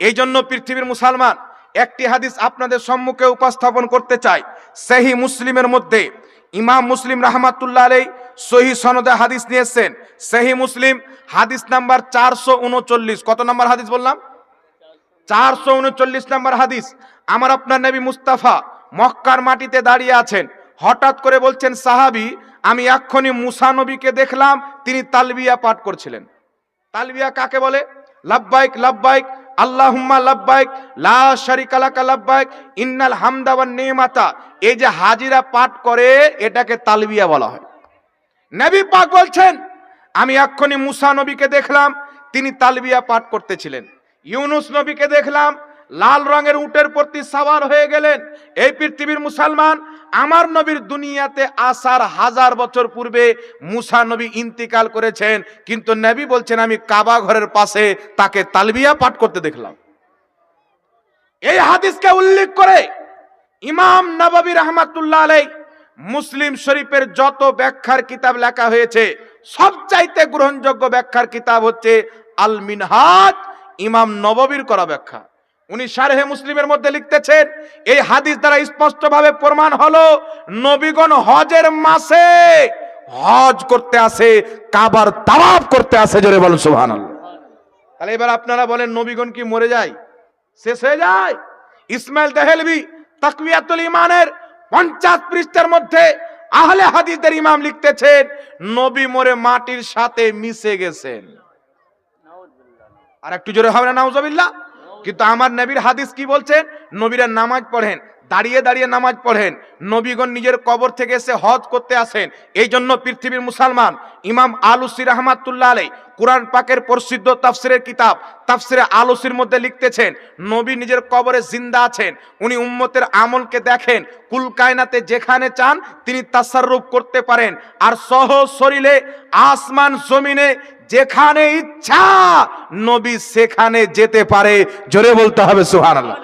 এই জন্য পৃথিবীর মুসলমান একটি হাদিস আপনাদের সম্মুখে উপস্থাপন করতে চাই। সহিহ মুসলিমের মধ্যে ইমাম মুসলিম রাহমাতুল্লাহ আলাইহি সহিহ সনদে হাদিস নিয়েছেন। সহিহ মুসলিম হাদিস নাম্বার 439। কত নাম্বার হাদিস বললাম? 439 নাম্বার হাদিস। আমার আপনার নবী মুস্তাফা মক্কার মাটিতে দাঁড়িয়ে আছেন, হঠাৎ করে বলছেন সাহাবী, আমি এক্ষুনি মুসা নবীকে দেখলাম, তিনি তালবিয়া পাঠ করছিলেন। তালবিয়া কাকে বলে? লাব্বাইক লাব্বাইক আল্লাহুম্মা লাব্বাইক লা শারিকা লাকা লাব্বাইক ইন্নাল হামদা ওয়ান নিমাতা। এই যে হাজিরা পাঠ করে, এটাকে তালবিয়া বলা হয়। নবী পাক বলছেন, আমি এক্ষুনি মুসা নবীকে দেখলাম, তিনি তালবিয়া পাঠ করতেছিলেন। ইউনুস নবীকে দেখলাম, লাল রঙের উটের প্রতি সওয়ার হয়ে গেলেন। এই পৃথিবীর মুসলমান, আমার নবীর দুনিয়াতে আসার 1000 বছর পূর্বে মুসা নবী ইন্তিকাল করেছেন, কিন্তু নবী বলছেন আমি কাবা ঘরের পাশে তাকে তালবিয়া পাঠ করতে দেখলাম। এই হাদিসকে উল্লেখ করে ইমাম নববী রাহমাতুল্লাহ আলাইহি মুসলিম শরীফের যত ব্যাখ্যার কিতাব লেখা হয়েছে সবচাইতে গ্রহণযোগ্য ব্যাখ্যার কিতাব হচ্ছে আল মিনহাজ, ইমাম নববীর করা ব্যাখ্যা। উনি শারহে মুসলিমের মধ্যে লিখতেছেন এই হাদিস দ্বারা স্পষ্টভাবে প্রমাণ হলো নবীগণ হজের মাসে হজ করতে আসে, কাবার তাওয়াফ করতে আসে। জোরে বলুন সুবহানাল্লাহ। তাহলে এবার আপনারা বলেন নবীগণ কি মরে যায়, শেষ হয়ে যায়? ইসমাইল দেহলভি তাকওয়াতুল ঈমানের 50 পৃষ্ঠার মধ্যে আহলে হাদিসদের ইমাম লিখতেছেন নবী মরে মাটির সাথে মিশে গেছেন। আর একটু জোরে হবে না নাউজুবিল্লাহ? কিন্তু আমার নবীর হাদিস কি বলছেন? নবীরা নামাজ পড়েন, দাঁড়িয়ে দাঁড়িয়ে নামাজ পড়েন, নবীগণ নিজের কবর থেকে এসে হজ করতে আসেন। এই জন্য পৃথিবীর মুসলমান ইমাম আলুসি রাহমাতুল্লাহ আলাইহি কুরআন পাকের প্রসিদ্ধ তাফসিরের কিতাব তাফসিরে আলুসির মধ্যে লিখতেছেন নবী নিজের কবরে জিন্দা আছেন। উনি উম্মতের আমলকে দেখেন, কুল কায়নাতে যেখানে চান তিনি তাসাররুফ করতে পারেন, আর সহজ শরীরে আসমান জমিনে যেখানে ইচ্ছা নবী সেখানে যেতে পারে। জোরে বলতে হবে সুবহানাল্লাহ।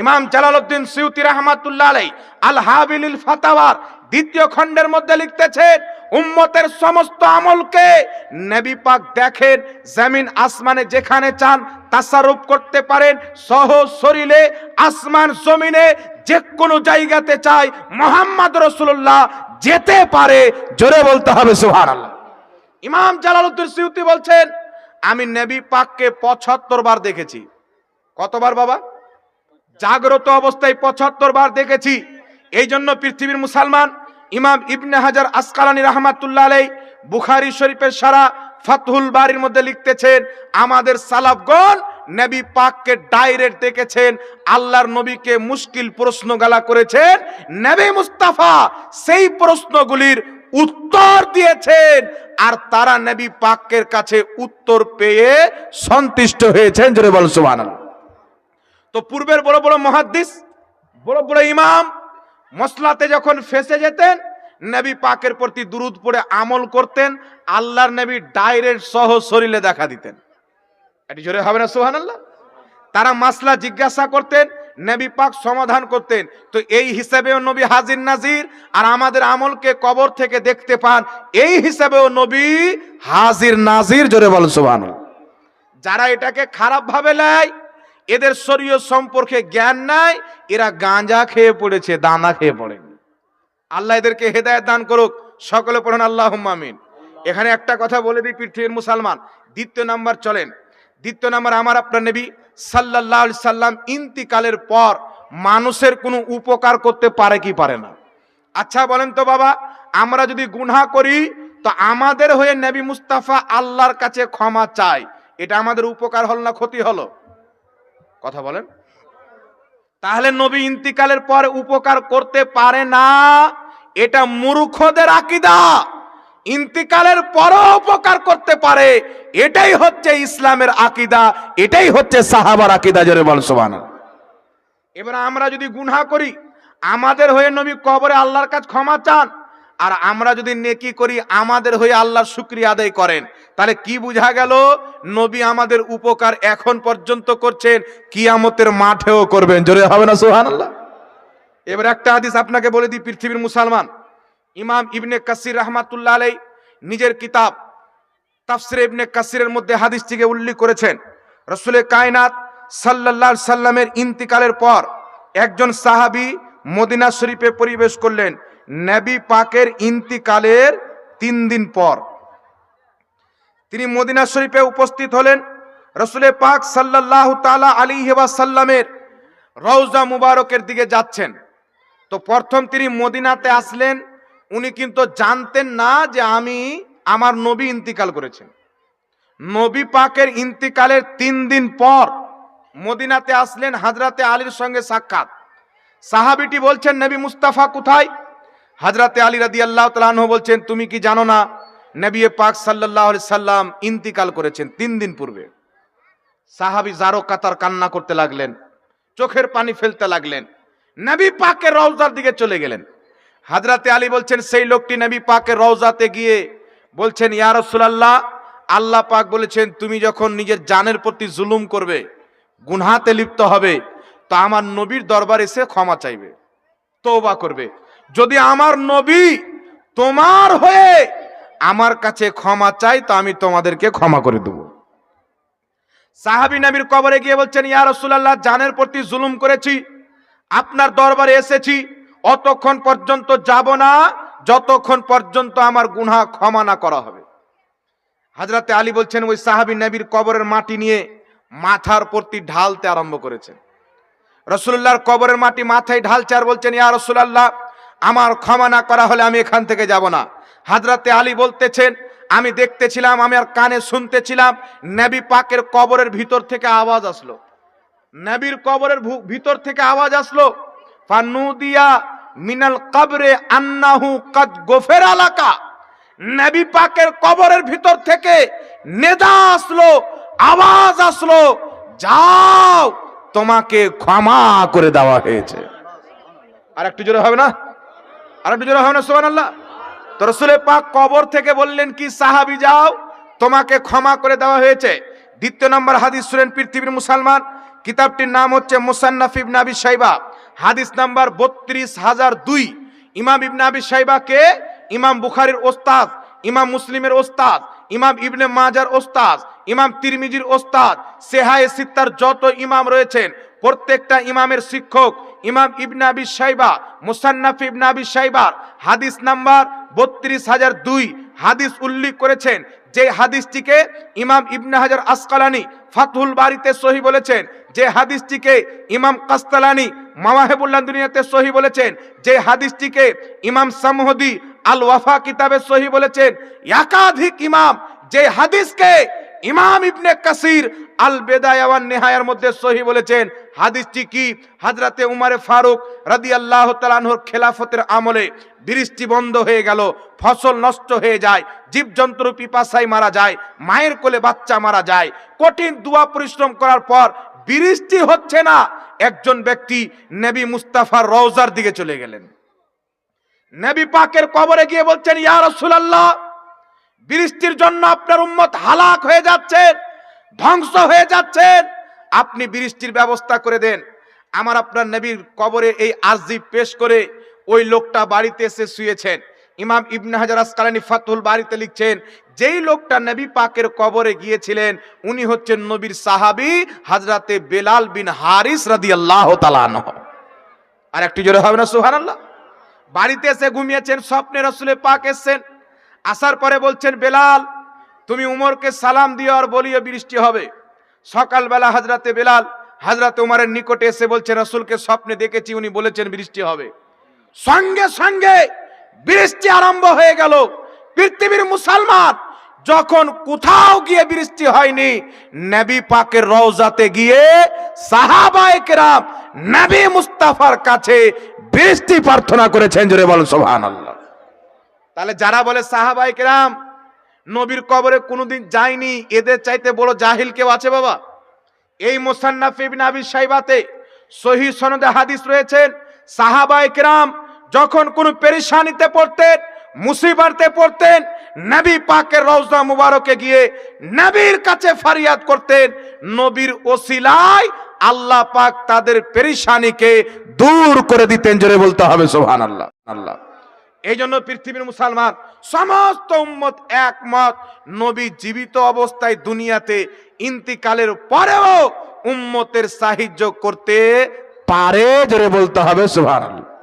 ইমাম জালালউদ্দিন সুয়ুতী রাহমাতুল্লাহ আলাইহি আল হাবিলিল ফাতাওয়ার 2য় খণ্ডের মধ্যে লিখতেছেন উম্মতের সমস্ত আমলকে নবী পাক দেখেন, জমিন আসমানে যেখানে চান তাসাররুফ করতে পারেন, সহজ শরীরে আসমান জমিনে যে কোনো জায়গাতে চাই মুহাম্মদ রাসূলুল্লাহ যেতে পারে। জোরে বলতে হবে সুবহানাল্লাহ। ইমাম জালালউদ্দিন সুয়ুতী বলছেন আমি নবী পাককে 75 বার দেখেছি। কতবার বাবা? জাগ্রত অবস্থায় 75 বার দেখেছি। এই জন্য পৃথিবীর মুসলমান ইমাম ইবনে হাজার আসকালানী রাহমাতুল্লাহ আলাইহি বুখারী শরীফের সারা ফাতহুল বারীর মধ্যে লিখতেছেন আমাদের সালাফগণ নবী পাককে ডাইরেক্ট দেখেছেন, আল্লাহর নবীকে মুশকিল প্রশ্ন গালা করেছেন, নবী মুস্তাফা সেই প্রশ্নগুলির উত্তর দিয়েছেন, আর তারা নবী পাকের কাছে উত্তর পেয়ে সন্তুষ্ট হয়েছেন। জোরে বল সুবহানাল্লাহ। তো পূর্বের বড় বড় মুহাদ্দিস, বড় বড় ইমাম মসলাতে যখন ফেসে যেতেন নবী পাকের প্রতি দুরূদ পড়ে আমল করতেন, আল্লাহর নবী ডাইরেক্ট সহজ শরীরে দেখা দিতেন। এটি জোরে হবে না সুবহানাল্লাহ? তারা মাসলা জিজ্ঞাসা করতেন, নবী পাক সমাধান করতেন। তো এই হিসাবেও নবী হাজির নাজির, আর আমাদের আমলকে কবর থেকে দেখতে পান, এই হিসাবেও নবী হাজির নাজির। জোরে বল সুবহানাল্লাহ। যারা এটাকে খারাপ ভাবে নেয়, এদের শরীয়ত সম্পর্কে জ্ঞান নাই, এরা গাঁজা খেয়ে পড়েছে, দানা খেয়ে পড়েনি। আল্লাহ এদেরকে হেদায়েত দান করুক। সকলে পড়েন আল্লাহুম্মা আমিন। এখানে একটা কথা বলে দিই পৃথিবীর মুসলমান, 2য় নাম্বার চলেন। 2য় নাম্বার আমার আপনার নবী সাল্লাল্লাহু আলাইহি সাল্লাম ইন্তিকালের পর মানুষের কোনো উপকার করতে পারে কি পারে না? আচ্ছা বলেন তো বাবা, আমরা যদি গুনাহ করি তো আমাদের হয়ে নবী মুস্তাফা আল্লাহর কাছে ক্ষমা চাই, এটা আমাদের উপকার হল না ক্ষতি হলো? কথা বলেন। তাহলে নবী ইন্তিকালের পর উপকার করতে পারে না, এটা মূর্খদের আকীদা। ইন্তিকালের পরও উপকার করতে পারে, এটাই হচ্ছে ইসলামের আকীদা, এটাই হচ্ছে সাহাবার আকীদা। জোরে বল সুবহানাল্লাহ। এবার আমরা যদি গুনাহ করি, আমাদের হয়ে নবী কবরে আল্লাহর কাছে ক্ষমা চান, আর আমরা যদি নেকি করি আমাদের হয়ে আল্লাহর শুকরিয়া আদায় করেন, তাহলে কি বোঝা গেল? নবী আমাদের উপকার এখন পর্যন্ত করছেন, কিয়ামতের মাঠেও করবেন। জোরে হবে না সুবহানাল্লাহ? এবার একটা হাদিস আপনাকে বলে দিই পৃথিবীর মুসলমান, ইমাম ইবনে কাসির রাহমাতুল্লাহ আলাইহি নিজের কিতাব তাফসির ইবনে কাসিরের মধ্যে হাদিসটিকে উল্লেখ করেছেন। রাসূল কায়নাত সাল্লাল্লাহু আলাইহি সাল্লামের ইন্তিকালের পর একজন সাহাবী মদিনা শরীফে প্রবেশ করলেন নবী পাকের ইন্তিকালের 3 দিন পর। তিনি মদিনা শরীফে উপস্থিত হলেন। রাসূল পাক সাল্লাল্লাহু তাআলা আলাইহি ওয়াসাল্লামের রওজা মুবারকের দিকে যাচ্ছেন। তো প্রথম তিনি মদিনাতে আসলেন, উনি কিন্তু জানতেন না যে আমার নবী ইন্তিকাল করেছেন। নবী পাকের ইন্তিকালের 3 দিন পর মদিনাতে আসলেন, হযরতে আলীর সঙ্গে সাক্ষাৎ। সাহাবীটি বলছেন নবী মুস্তাফা কোথায়? হযরতে আলী রাদিয়াল্লাহু তাআলা আনহু বলছেন তুমি কি জানো না নবী পাক সাল্লাল্লাহু আলাইহি সাল্লাম ইন্তিকাল করেছেন 3 দিন পূর্বে। সাহাবী জারো কাতার কান্না করতে লাগলেন, চোখের পানি ফেলতে লাগলেন, নবী পাকের রওজার দিকে চলে গেলেন। হযরতে আলী বলছেন সেই লোকটি নবী পাকের রওজাতে গিয়ে বলছেন, ইয়া রাসূলুল্লাহ, আল্লাহ পাক বলেছেন তুমি যখন নিজের জানের প্রতি জুলুম করবে, গুনাহতে লিপ্ত হবে, তো আমার নবীর দরবারে এসে ক্ষমা চাইবে, তওবা করবে। যদি আমার নবী তোমার হয়ে আমার কাছে ক্ষমা চাই, তো আমি তোমাদেরকে ক্ষমা করে দেব। সাহাবী নবীর কবরে গিয়ে বলছেন, ইয়া রাসূলুল্লাহ, জানের প্রতি জুলুম করেছি, আপনার দরবারে এসেছি, অতক্ষণ পর্যন্ত যাব না যতক্ষণ পর্যন্ত আমার গুনাহ ক্ষমা না করা হবে। হযরতে আলী বলছেন, ওই সাহাবী নবীর কবরের মাটি নিয়ে মাথার প্রতি ঢালতে আরম্ভ করেছেন। রাসূলুল্লাহর কবরের মাটি মাথায় ঢালছে আর বলছেন, ইয়া রাসূলুল্লাহ, আমার ক্ষমা না করা হলে আমি এখান থেকে যাব না। হযরতে আলী বলতেছেন, আমি দেখতেছিলাম, আমি আর কানে শুনতেছিলাম, নবী পাকের কবরের ভিতর থেকে আওয়াজ আসলো, নবীর কবরের ভিতর থেকে আওয়াজ আসলো, ফানুদিয়া মিনাল কবরে আন্নাহু কাদ গফিরা লাকা। নবী পাকের কবরের ভিতর থেকে নেদা আসলো, আওয়াজ আসলো, যাও তোমাকে ক্ষমা করে দেওয়া হয়েছে। আর একটু জোরে হবে না? আর একটু জোরে হবে না? সুবহানাল্লাহ। তো রাসূল পাক কবর থেকে বললেন কি, সাহাবী যাও, তোমাকে ক্ষমা করে দেওয়া হয়েছে। দ্বিতীয় নম্বর হাদিস শুনেন পৃথিবীর মুসলমান, কিতাবটির নাম হচ্ছে মুসান্নাফ ইবনে আবি শাইবা, হাদিস নাম্বার 32002। ইমাম ইবনে আবি শাইবা কে? ইমাম বুখারীর ওস্তাদ, ইমাম মুসলিমের ওস্তাদ, ইমাম ইবনে মাজার ওস্তাদ, ইমাম তিরমিজির ওস্তাদ, সেহায়ে সিত্তার যত ইমাম রয়েছেন প্রত্যেকটা ইমামের শিক্ষক ইমাম ইবনে আবি শাইবা, মুসান্নাফ ইবনে আবি শাইবার হাদিস নাম্বার 32002 হাদিস উল্লেখ করেছেন। যে হাদিসটিকে ইমাম ইবনে হাজার আসকালানি ফাতহুল বারিতে সহিহ বলেছেন, যে হাদিসটিকে ইমাম কাস্তালানি মাওয়াহিবুল দুনিয়াতে সহিহ বলেছেন, যে হাদিসটিকে ইমাম সামহদি আল ওয়াফা কিতাবে সহিহ বলেছেন, একাধিক ইমাম যে হাদিসকে ইমাম ইবনে কাসির আল বেদায়া ওয়ান নিহায়ার মধ্যে সহিহ বলেছেন। হাদিসটি কি? হযরতে উমরে ফারুক রাদিয়াল্লাহু তাআলা আনহুর খেলাফতের আমলে বৃষ্টি বন্ধ হয়ে গেল, ফসল নষ্ট হয়ে যায়, জীবজন্তু পিপাসায় মারা যায়, মায়ের কোলে বাচ্চা মারা যায়। কঠিন দোয়া পরিশ্রম করার পর বৃষ্টি হচ্ছে না, একজন ব্যক্তি নবী মুস্তাফার রওজার দিকে চলে গেলেন। নবী পাকের কবরে গিয়ে বলছেন, ইয়া রাসূলুল্লাহ, বৃষ্টির জন্য আপনার উম্মত হালাক হয়ে যাচ্ছেন, ধ্বংস হয়ে যাচ্ছেন, আপনি বৃষ্টির ব্যবস্থা করে দেন। আমার আপনার নবীর কবরে এই আরজি পেশ করে ওই লোকটা বাড়িতে এসে শুয়েছেন। ইমাম ইবনে হাজার আসকালানি ফাতহুল বারিতে লিখছেন, যেই লোকটা নবী পাকের কবরে গিয়েছিলেন উনি হচ্ছেন নবীর সাহাবী হযরতে বেলাল বিন হারিস রাদিয়াল্লাহু তাআলা আনহু। আর একটু জোরে হবে না? সুবহানাল্লাহ। বাড়িতে এসে ঘুমিয়েছেন, স্বপ্নে রাসূল পাক এসেছেন, আসার পরে বলছেন, বেলাল তুমি উমরকে সালাম দিও আর বলিও বৃষ্টি হবে। সকালবেলা হযরতে বেলাল হযরতে উমরের নিকটে এসে বলছেন, রাসূলকে স্বপ্নে দেখেছি, উনি বলেছেন বৃষ্টি হবে। সঙ্গে সঙ্গে বৃষ্টি আরম্ভ হয়ে গেল। পৃথিবীর মুসলমান, যখন কোথাও গিয়ে বৃষ্টি হয়নি, নবী পাকের রওজাতে গিয়ে সাহাবায়ে কেরাম নবী মুস্তাফার কাছে বৃষ্টি প্রার্থনা করেছেন। জোরে বলেন সুবহানাল্লাহ। তাহলে যারা বলে সাহাবায়ে কেরাম নবীর কবরে কোনোদিন যায়নি, এদের চাইতে বড় জাহিল কেউ আছে বাবা? এই মুসান্নাফ ইবনে আবি শাইবাতে সহিহ সনদে হাদিস রয়েছেন, সাহাবায়ে কেরাম যখন কোনো পেরেশানিতে পড়তেন, মুসিবতে পড়তেন, নবী পাকের রওজা মুবারকে গিয়ে নবীর কাছে ফরিয়াদ করতেন, নবীর ওসিলায় আল্লাহ পাক তাদের পেরেশানিকে দূর করে দিতেন। জোরে বলতে হবে সুবহানাল্লাহ। আল্লাহ, এই জন্য পৃথিবীর মুসলমান সমস্ত উম্মত একমত, নবী জীবিত অবস্থায় দুনিয়াতে ইন্তিকালের পরেও উম্মতের সাহায্য করতে পারে। জোরে বলতে হবে সুবহানাল্লাহ।